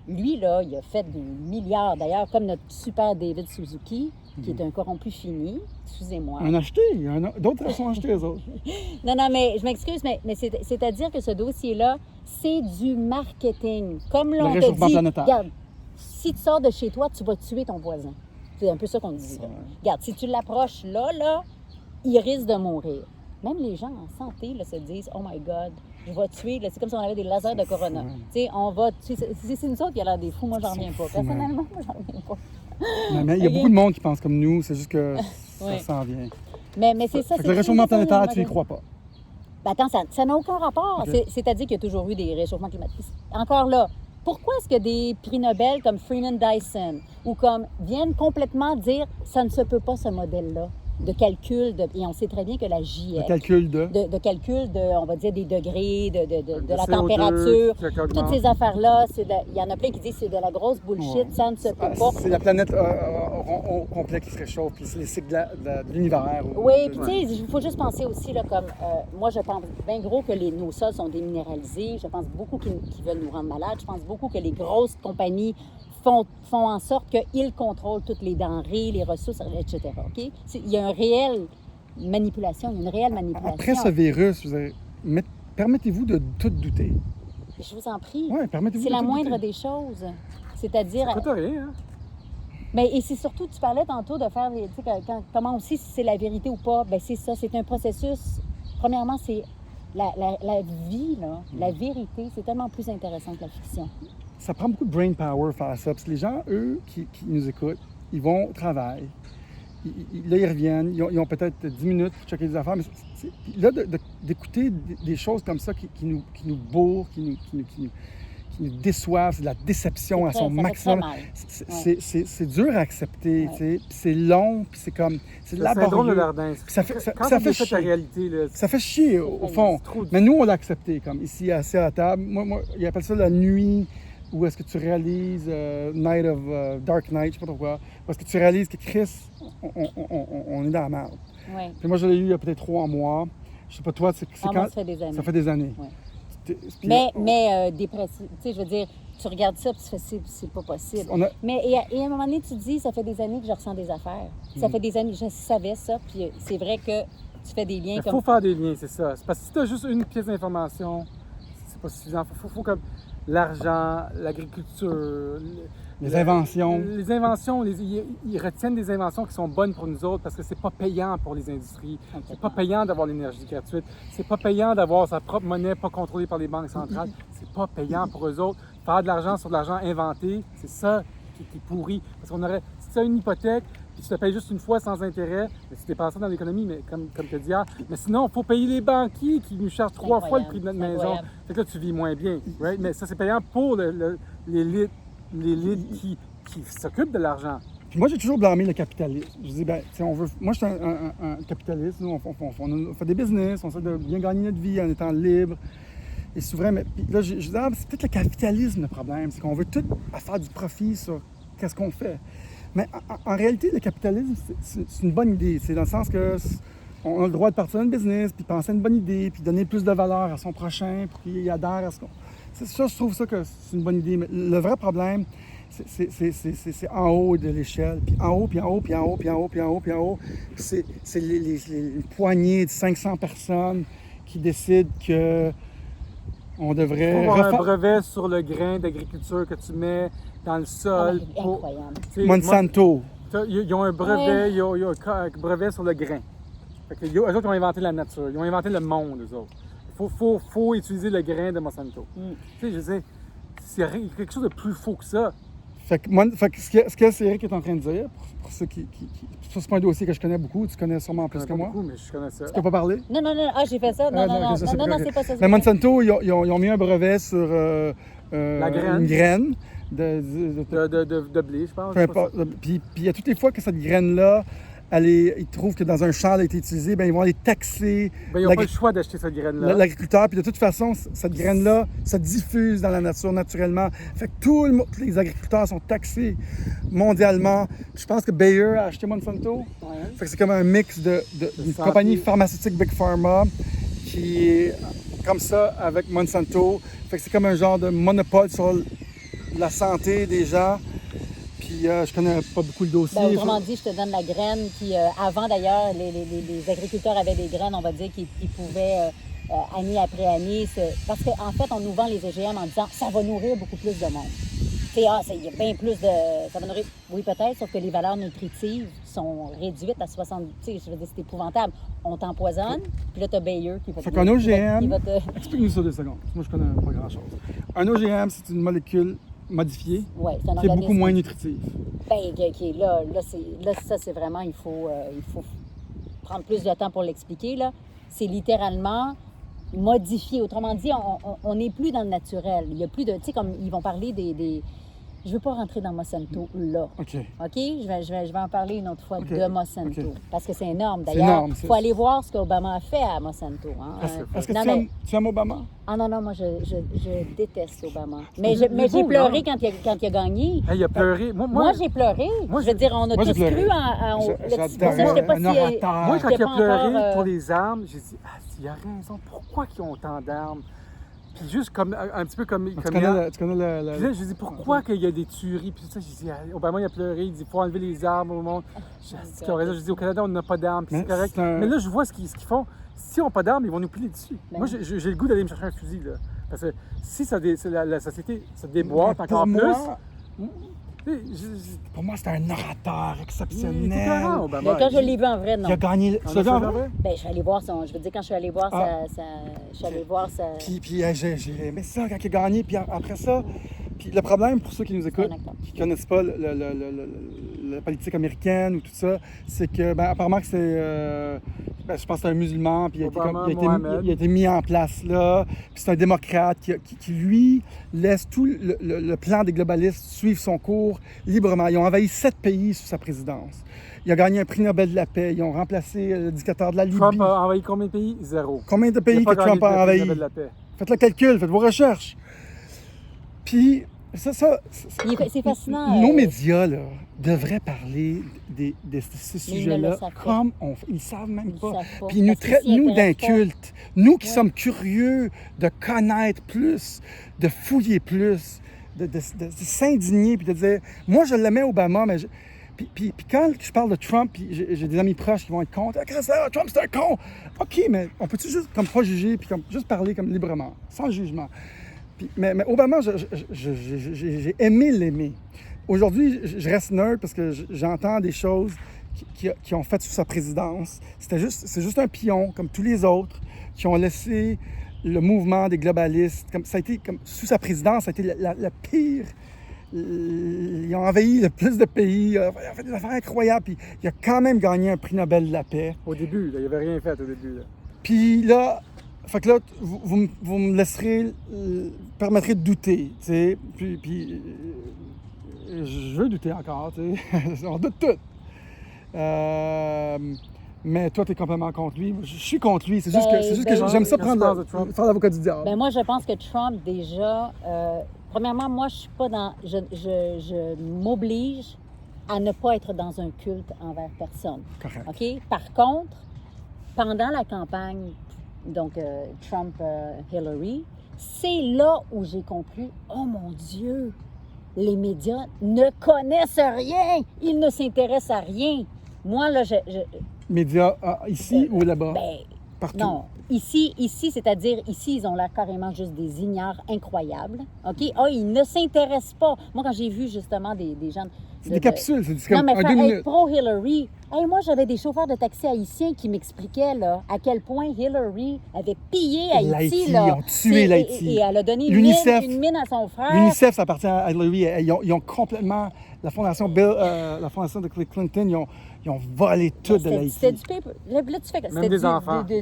lui, là, il a fait des milliards. D'ailleurs, comme notre super David Suzuki, qui est un corrompu fini, excusez-moi. Un acheté, d'autres sont achetés, les autres. Non, mais je m'excuse, mais c'est-à-dire que ce dossier-là, c'est du marketing. Comme l'on te dit, regarde, si tu sors de chez toi, tu vas tuer ton voisin. C'est un peu ça qu'on dit. Regarde, si tu l'approches là, il risque de mourir. Même les gens en santé là, se disent « Oh my God, je vais tuer. » C'est comme si on avait des lasers de corona. On va tuer. C'est nous autres qui a l'air des fous. Moi, j'en reviens pas. Personnellement, moi, j'en reviens pas. Mais il y a beaucoup de monde qui pense comme nous. C'est juste que ça s'en vient. Mais c'est ça. Le réchauffement planétaire, tu n'y crois pas? Ben attends, ça n'a aucun rapport. Okay. C'est-à-dire qu'il y a toujours eu des réchauffements climatiques. Encore là, pourquoi est-ce que des prix Nobel comme Freeman Dyson ou comme viennent complètement dire « ça ne se peut pas, ce modèle-là » de calcul, et on sait très bien que la GIEC... De calcul on va dire, des degrés, de la CO2, température, toutes ces affaires-là, il y en a plein qui disent que c'est de la grosse bullshit, ça ne se peut pas. C'est la planète au complet qui se réchauffe, puis c'est les cycles de l'univers. Oui, puis tu sais, il faut juste penser aussi, là, comme, moi je pense bien gros que nos sols sont déminéralisés, je pense beaucoup qu'ils veulent nous rendre malades, je pense beaucoup que les grosses compagnies font en sorte qu'ils contrôlent toutes les denrées, les ressources, etc. Okay? Il y a une réelle manipulation, Après ce virus, permettez-vous de tout douter. Je vous en prie. Ouais, permettez-vous c'est la moindre des choses. C'est-à-dire... Ça coûte rien, hein? Mais, et c'est surtout, tu parlais tantôt de faire, comment aussi si c'est la vérité ou pas, bien c'est ça, c'est un processus premièrement, c'est la vie, là, la vérité, c'est tellement plus intéressant que la fiction. Ça prend beaucoup de brain power faire ça. Parce que les gens, eux, qui nous écoutent, ils vont au travail. Là, ils reviennent. Ils ont peut-être 10 minutes pour checker des affaires. Mais là, d'écouter des choses comme ça qui nous bourrent, qui nous déçoivent, c'est de la déception à son maximum. C'est dur à accepter, tu sais. Puis c'est long, puis c'est comme... C'est le syndrome de Verdun. Ça fait chier. Ta réalité, là, ça fait chier, au fond. Mais nous, on l'a accepté, comme ici, assis à la table. Moi, ils appellent ça la nuit, où est-ce que tu réalises Dark Night, je sais pas trop quoi, où est-ce que tu réalises que Chris, on est dans la merde. Ouais. Puis moi, je l'ai eu il y a peut-être 3 mois. Je sais pas toi, c'est quand... Moi, ça fait des années. Ça fait des années. Ouais. Puis, Mais dépressif, tu sais, je veux dire, tu regardes ça, puis tu fais, c'est pas possible. Mais et à un moment donné, tu te dis, ça fait des années que je ressens des affaires. Ça fait des années, je savais ça, puis c'est vrai que tu fais des liens Il comme... faut faire des liens, c'est ça. C'est parce que si tu as juste une pièce d'information, c'est pas suffisant. Faut comme l'argent, l'agriculture... Les inventions. Les inventions, ils retiennent des inventions qui sont bonnes pour nous autres parce que c'est pas payant pour les industries. C'est pas payant d'avoir l'énergie gratuite. C'est pas payant d'avoir sa propre monnaie pas contrôlée par les banques centrales. C'est pas payant pour eux autres. Faire de l'argent sur de l'argent inventé, c'est ça qui est pourri. Parce qu'on aurait, si tu as une hypothèque, puis tu te payes juste une fois sans intérêt, mais tu dépenses ça dans l'économie, mais comme tu dis hier. Mais sinon, il faut payer les banquiers qui nous chargent 3 fois le prix de notre maison. Fait que là, tu vis moins bien. Right? Mais ça, c'est payant pour l'élite qui s'occupent de l'argent. Puis moi, j'ai toujours blâmé le capitalisme. Je dis, ben, on veut... Moi, je suis un capitaliste. Nous, on fait des business, on essaie de bien gagner notre vie en étant libre et souverain. Mais puis là, je dis, c'est peut-être le capitalisme le problème. C'est qu'on veut tout faire du profit sur qu'est-ce qu'on fait. Mais en réalité, le capitalisme, c'est une bonne idée. C'est dans le sens que on a le droit de partir dans le business, puis penser à une bonne idée, puis donner plus de valeur à son prochain pour qu'il adhère à ce qu'on... Ça, je trouve ça que c'est une bonne idée. Mais le vrai problème, c'est en haut de l'échelle. Puis en haut, puis en haut, puis en haut, puis en haut, puis en haut, puis en haut. C'est une poignée de 500 personnes qui décident que on devrait... Il faut avoir un brevet sur le grain d'agriculture que tu mets dans le sol. Incroyable. Monsanto. Ils ont un brevet, ils ont un brevet sur le grain. Fait que, eux autres, ils ont inventé la nature. Ils ont inventé le monde, eux autres. Faut utiliser le grain de Monsanto. Tu sais, je sais, c'est quelque chose de plus faux que ça. Fait que ce que Eric est en train de dire, pour ceux qui ça, c'est pas un dossier que je connais beaucoup, tu connais sûrement plus que moi. Beaucoup, mais je connais ça. Tu peux pas parler? Non, j'ai fait ça. Non, c'est pas ça. Mais Monsanto, ils ont mis un brevet sur la graine. Une graine de blé, je pense. Peu importe. Puis il y a toutes les fois que cette graine-là, ils trouvent que dans un champ, elle a été utilisée, bien, ils vont aller taxer. Bien, ils n'ont pas le choix d'acheter cette graine-là. L'agriculteur. Puis de toute façon, cette graine-là, ça diffuse dans la nature naturellement. Fait que tous les agriculteurs sont taxés mondialement. Je pense que Bayer a acheté Monsanto. Ouais. Fait que c'est comme un mix d'une compagnie pharmaceutique Big Pharma qui est comme ça avec Monsanto. Fait que c'est comme un genre de monopole sur la santé des gens. Puis je connais pas beaucoup le dossier. Ben, autrement dit, je te donne la graine. Puis avant d'ailleurs, les agriculteurs avaient des graines, on va dire, qu'ils pouvaient année après année. Parce qu'en fait, on nous vend les OGM en disant ça va nourrir beaucoup plus de monde. Il y a bien plus de. Ça va nourrir. Oui, peut-être, sauf que les valeurs nutritives sont réduites à 60. Je veux dire, c'est épouvantable. On t'empoisonne, puis là, tu as Bayer qui va te. Fait qu'un OGM. Explique-nous ça 2 secondes. Moi, je connais pas grand-chose. Un OGM, c'est une molécule modifiée c'est un qui est beaucoup moins nutritive. Là, ça, c'est vraiment, il faut prendre plus de temps pour l'expliquer. Là. C'est littéralement modifié. Autrement dit, on n'est plus dans le naturel. Il y a plus de, tu sais, comme ils vont parler des... Je ne veux pas rentrer dans Monsanto là. OK? Je vais en parler une autre fois de Monsanto. Parce que c'est énorme. D'ailleurs, il faut aller voir ce qu'Obama a fait à Monsanto. Hein. Est-ce que tu aimes Obama? Ah non, moi, je déteste Obama. Mais j'ai pleuré quand il a gagné. Il a pleuré. Moi, j'ai pleuré. Je veux dire, on a tous cru en... Moi, quand il a pleuré pour les armes, j'ai dit, il a raison. Pourquoi ils ont autant d'armes? Puis juste comme un petit peu comme... Tu connais le... Puis là, je dis, pourquoi qu'il y a des tueries? Puis ça, j'ai dit, Obama, il a pleuré, il dit, il faut enlever les armes au monde. Je dis, au Canada, on n'a pas d'armes, puis c'est correct. Mais là, je vois ce qu'ils font. S'ils n'ont pas d'armes, ils vont nous piler dessus. Moi, j'ai le goût d'aller me chercher un fusil, là. Parce que si la société se déboîte encore plus... Pour moi, c'était un orateur Il exceptionnel. était écœurant, Obama. Ben, quand je l'ai vu en vrai, non. Il a gagné. En Tu l'as vu en effet, vrai? Ben, je suis allée voir son. Je veux dire, quand je suis allée voir je suis allée voir sa. Puis j'ai aimé ça quand il a gagné. Puis après ça, puis le problème pour ceux qui nous écoutent, un acteur. qui ne connaissent pas la politique américaine ou tout ça, c'est que, ben, apparemment que c'est, je pense que c'est un musulman, puis Obama, il a été mis en place là. Puis c'est un démocrate qui, lui, laisse tout le plan des globalistes suivre son cours librement. Ils ont envahi 7 pays sous sa présidence. Il a gagné un prix Nobel de la paix. Ils ont remplacé le dictateur de la Libye. Trump a envahi combien de pays? 0. Combien de pays que Trump a envahi? De la paix. Faites le calcul, faites vos recherches. Puis, c'est fascinant. Nos médias, là, devraient parler de ces sujets-là comme ils ne savent même pas. Puis ils nous traitent, nous, d'incultes. Nous qui sommes curieux de connaître plus, de fouiller plus, de s'indigner, puis de dire, moi, je l'aimais Obama, mais... Puis quand je parle de Trump, puis j'ai des amis proches qui vont être contre, Trump c'est un con! OK, mais on peut-tu juste comme pas juger, puis comme juste parler comme librement, sans jugement. Mais Obama, j'ai aimé l'aimer. Aujourd'hui, je reste nerd parce que j'entends des choses qui ont fait sous sa présidence. C'est juste un pion, comme tous les autres, qui ont laissé le mouvement des globalistes. Ça a été, sous sa présidence, ça a été la pire. Ils ont envahi le plus de pays, ils ont fait des affaires incroyables, puis il a quand même gagné un prix Nobel de la paix. Au début, là, il n'avait rien fait au début. Là. Puis là, fait que là, vous me laisserez, permettrez de douter, tu sais, puis je veux douter encore, tu sais, on doute tout. Mais toi, tu es complètement contre lui. Je suis contre lui. C'est juste que j'aime ça faire l'avocat du diable. Ben moi, je pense que Trump, déjà... premièrement, moi, je suis pas dans... Je m'oblige à ne pas être dans un culte envers personne. Correct. OK? Par contre, pendant la campagne, donc Trump-Hillary, c'est là où j'ai compris, oh mon Dieu, les médias ne connaissent rien. Ils ne s'intéressent à rien. Moi, là, Médias ici ou là-bas? Ben, partout. Non. Ici, c'est-à-dire, ici, ils ont l'air carrément juste des ignares incroyables. OK? Ah, ils ne s'intéressent pas. Moi, quand j'ai vu justement des gens... C'est des capsules, c'est comme un 2 minutes. Être pro-Hillary, moi, j'avais des chauffeurs de taxi haïtiens qui m'expliquaient là, à quel point Hillary avait pillé Haïti. Ils ont tué l'Haïti. Et elle a donné une mine à son frère. L'UNICEF, ça appartient à Hillary. Ils ont complètement... La fondation de Clinton, ils ont volé tout de l'Haïti. C'était du paper. Là, tu fais même des enfants. Du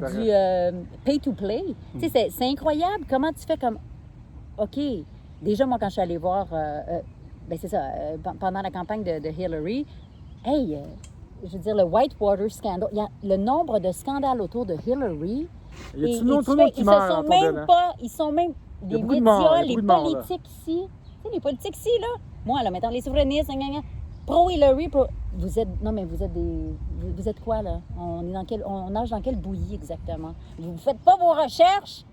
pay to play. Tu sais, c'est incroyable. Comment tu fais comme. OK. Déjà, moi, quand je suis allée voir. C'est ça. Pendant la campagne de Hillary, je veux dire, le Whitewater scandal. Le nombre de scandales autour de Hillary. Il y a tout le monde qui meurt. Ils sont même. Les médias, les politiques ici. Tu sais, les politiques ici, là. Moi, là, mettons, les souverainistes, pro-Hillary, vous êtes quoi, là? On nage dans quelle bouillie, exactement? Vous ne faites pas vos recherches?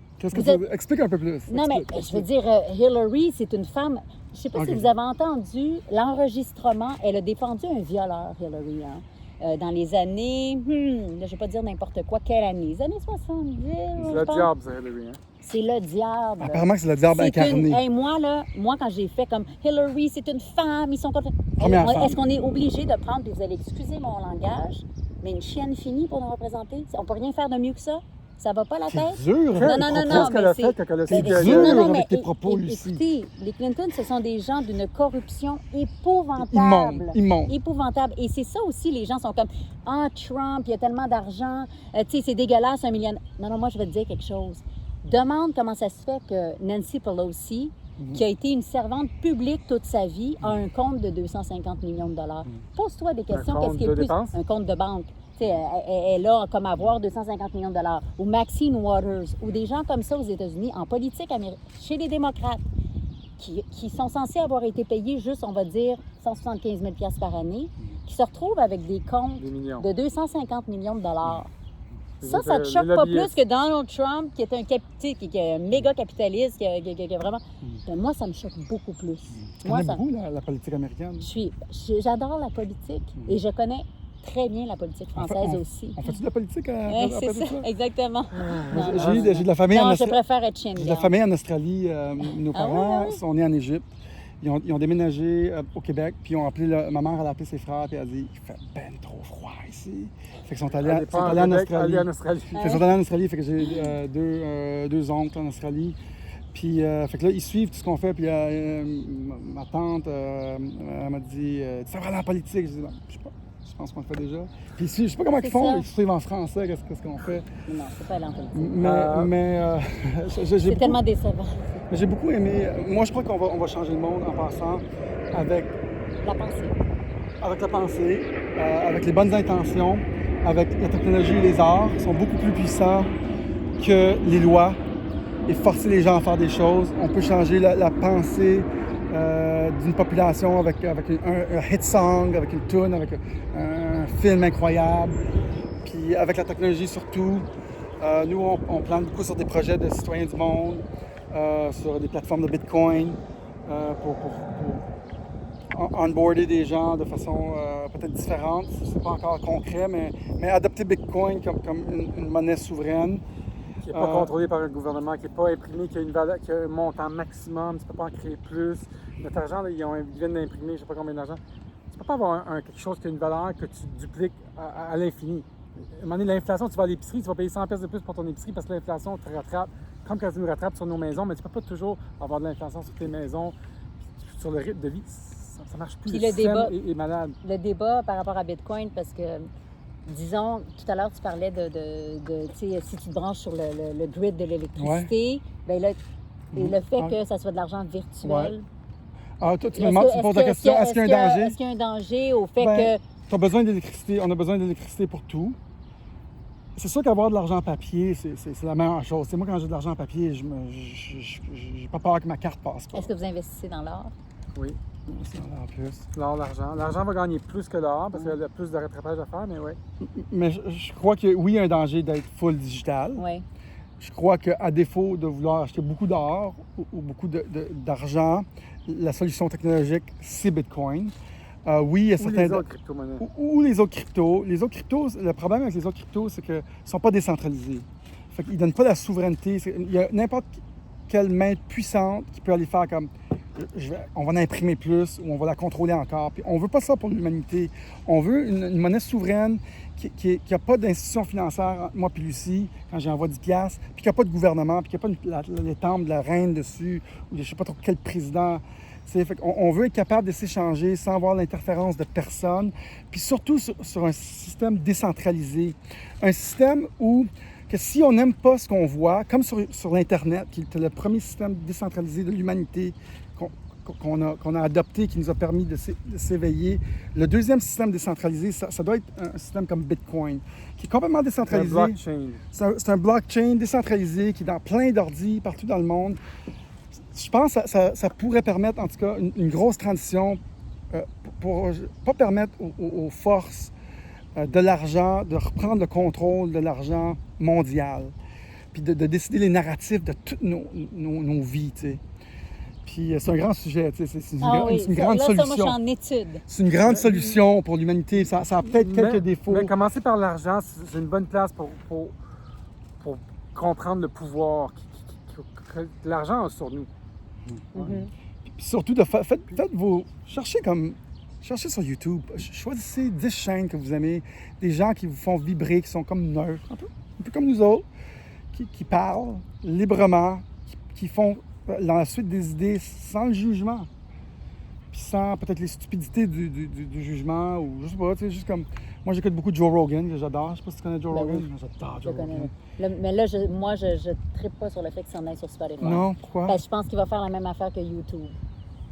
Explique un peu plus. Non, mais je veux dire, Hillary, c'est une femme... Je ne sais pas si vous avez entendu l'enregistrement. Elle a défendu un violeur, Hillary, dans les années... je ne vais pas dire n'importe quoi. Quelle année? Les années 70, c'est le diable, ça, Hillary, hein? C'est le diable. Apparemment que c'est le diable incarné. Moi, quand j'ai fait comme Hillary, c'est une femme, ils sont contre... Est-ce qu'on est obligé de prendre, puis vous allez excuser mon langage, mais une chienne finie pour nous représenter? On peut rien faire de mieux que ça? Ça va pas la tête? C'est dur, hein? Non, mais c'est dur avec tes propos ici. Écoutez, les Clinton, ce sont des gens d'une corruption épouvantable. Immonde. Épouvantable. Et c'est ça aussi, les gens sont comme Trump, il y a tellement d'argent, tu sais, c'est dégueulasse, $1 million. Non, moi, je vais te dire quelque chose. Demande comment ça se fait que Nancy Pelosi, qui a été une servante publique toute sa vie, a un compte de 250 millions de dollars. Pose-toi des questions. Qu'est-ce qui est le plus? Un compte de banque. Elle a comme avoir 250 millions de dollars. Ou Maxine Waters, ou des gens comme ça aux États-Unis, en politique chez les démocrates, qui sont censés avoir été payés juste, on va dire, 175 000 $ par année, qui se retrouvent avec des comptes de 250 millions de dollars. Ça te choque pas plus que Donald Trump, qui est un méga capitaliste, qui a vraiment... Moi, ça me choque beaucoup plus. Tu connais beaucoup la politique américaine? J'adore la politique et je connais très bien la politique française aussi. On fait-tu de la politique c'est ça, exactement. J'ai de la famille je préfère être chienne. J'ai de la famille en Australie. Nos parents sont nés en Égypte. Ils ont déménagé au Québec, puis ils ont appelé, ma mère, elle a appelé ses frères, puis elle a dit « Il fait ben trop froid ici. » Fait qu'ils sont allés en Australie. Fait qu'ils sont allés en Australie, fait que j'ai deux oncles en Australie. Puis, fait que là, ils suivent tout ce qu'on fait. Puis, ma tante, elle m'a dit « Tu devrais aller en politique. » Je dis « Je sais pas. Je pense qu'on le fait déjà. » Puis, ici, je sais pas comment ils font. Ils suivent en français. Qu'est-ce qu'on fait? Non, c'est pas aller en politique. Mais c'est tellement décevant. Mais j'ai beaucoup aimé. Moi, je crois qu'on va changer le monde en passant avec la pensée. Avec la pensée, avec les bonnes intentions, avec la technologie et les arts, sont beaucoup plus puissants que les lois et forcer les gens à faire des choses. On peut changer la pensée d'une population avec un hit song, avec une tune, avec un film incroyable. Puis avec la technologie surtout, nous, on plante beaucoup sur des projets de citoyens du monde, sur des plateformes de Bitcoin, pour onboarder des gens de façon peut-être différente. C'est pas encore concret, mais adopter Bitcoin comme une monnaie souveraine. Qui n'est pas contrôlée par un gouvernement, qui n'est pas imprimé, qui a une valeur, qui a un montant maximum, tu ne peux pas en créer plus. Notre argent, là, ils viennent d'imprimer, je ne sais pas combien d'argent. Tu ne peux pas avoir quelque chose qui a une valeur que tu dupliques à l'infini. À un moment donné, l'inflation, tu vas à l'épicerie, tu vas payer 100$ de plus pour ton épicerie parce que l'inflation te rattrape, comme quand tu nous rattrapes sur nos maisons, mais tu ne peux pas toujours avoir de l'inflation sur tes maisons, sur le rythme de vie. Ça ne marche plus. Puis le débat est malade. Le débat par rapport à Bitcoin, parce que, disons, tout à l'heure, tu parlais de tu sais, si tu te branches sur le grid de l'électricité, bien là, et le fait que ça soit de l'argent virtuel. Ah, toi, tu me poses la question, est-ce qu'il y a un danger? Est-ce qu'il y a un danger au fait que... Tu as besoin d'électricité, on a besoin d'électricité pour tout. C'est sûr qu'avoir de l'argent papier, c'est la meilleure chose. Moi, quand j'ai de l'argent papier, je n'ai pas peur que ma carte passe pas. Est-ce que vous investissez dans l'or? Oui. En plus. L'or, l'argent. L'argent va gagner plus que l'or parce qu'il y a plus de rattrapage à faire, mais oui. Mais je crois que oui, il y a un danger d'être full digital. Oui. Je crois qu'à défaut de vouloir acheter beaucoup d'or ou beaucoup d'argent, la solution technologique, c'est Bitcoin. Oui, il y a certains... les autres crypto-monnaies. Ou les autres cryptos. Les autres cryptos, le problème avec les autres cryptos, c'est qu'ils ne sont pas décentralisés. Fait qu'ils ne donnent pas la souveraineté. Il y a n'importe quelle main puissante qui peut aller faire comme... on va en imprimer plus ou on va la contrôler encore. Puis on ne veut pas ça pour l'humanité. On veut une monnaie souveraine qui n'a pas d'institution financière entre moi et Lucie quand j'envoie 10$, puis qui n'a pas de gouvernement, puis qui n'a pas les temples de la reine dessus, ou je ne sais pas trop quel président. Fait on veut être capable de s'échanger sans avoir l'interférence de personne, puis surtout sur un système décentralisé. Un système où que si on n'aime pas ce qu'on voit, comme sur l'Internet, qui est le premier système décentralisé de l'humanité qu'on a adopté, qui nous a permis de s'éveiller. Le deuxième système décentralisé, ça doit être un système comme Bitcoin, qui est complètement décentralisé. C'est un blockchain. C'est un blockchain décentralisé qui est dans plein d'ordi partout dans le monde. Je pense que ça pourrait permettre, en tout cas, une grosse transition pour pas permettre aux forces de l'argent de reprendre le contrôle de l'argent mondial, puis de décider les narratifs de toutes nos vies, tu sais. Puis c'est un grand sujet, tu sais, c'est une grande solution. Moi, je suis en étude. C'est une grande solution pour l'humanité. Ça a peut-être quelques défauts. Mais commencer par l'argent, c'est une bonne place pour comprendre le pouvoir que l'argent a sur nous. Puis surtout, cherchez sur YouTube, choisissez 10 chaînes que vous aimez, des gens qui vous font vibrer, qui sont comme neutres, un peu comme nous autres, qui parlent librement, qui font dans la suite des idées sans le jugement, puis sans peut-être les stupidités du jugement, ou je sais pas, tu sais, juste comme... Moi, j'écoute beaucoup Joe Rogan, que j'adore. Je sais pas si tu connais Joe Rogan. Oui. J'adore Joe Rogan. Mais là, moi, je trippe pas sur le fait qu'il s'en aille sur Spotify. Non, pourquoi? Parce que je pense qu'il va faire la même affaire que YouTube.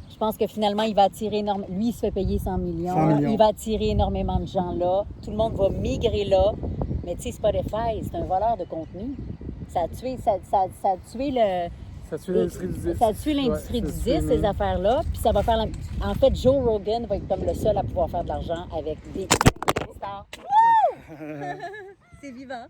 Je pense que finalement, il va attirer énormément... Lui, il se fait payer 100 millions. 100 millions. Il va attirer énormément de gens là. Tout le monde va migrer là. Mais tu sais, Spotify, c'est un voleur de contenu. Ça a tué le... Ça tue l'industrie du disque. Ça tue l'industrie du disque, ces affaires-là. Puis ça va faire... En fait, Joe Rogan va être comme le seul à pouvoir faire de l'argent avec des stars. C'est vivant.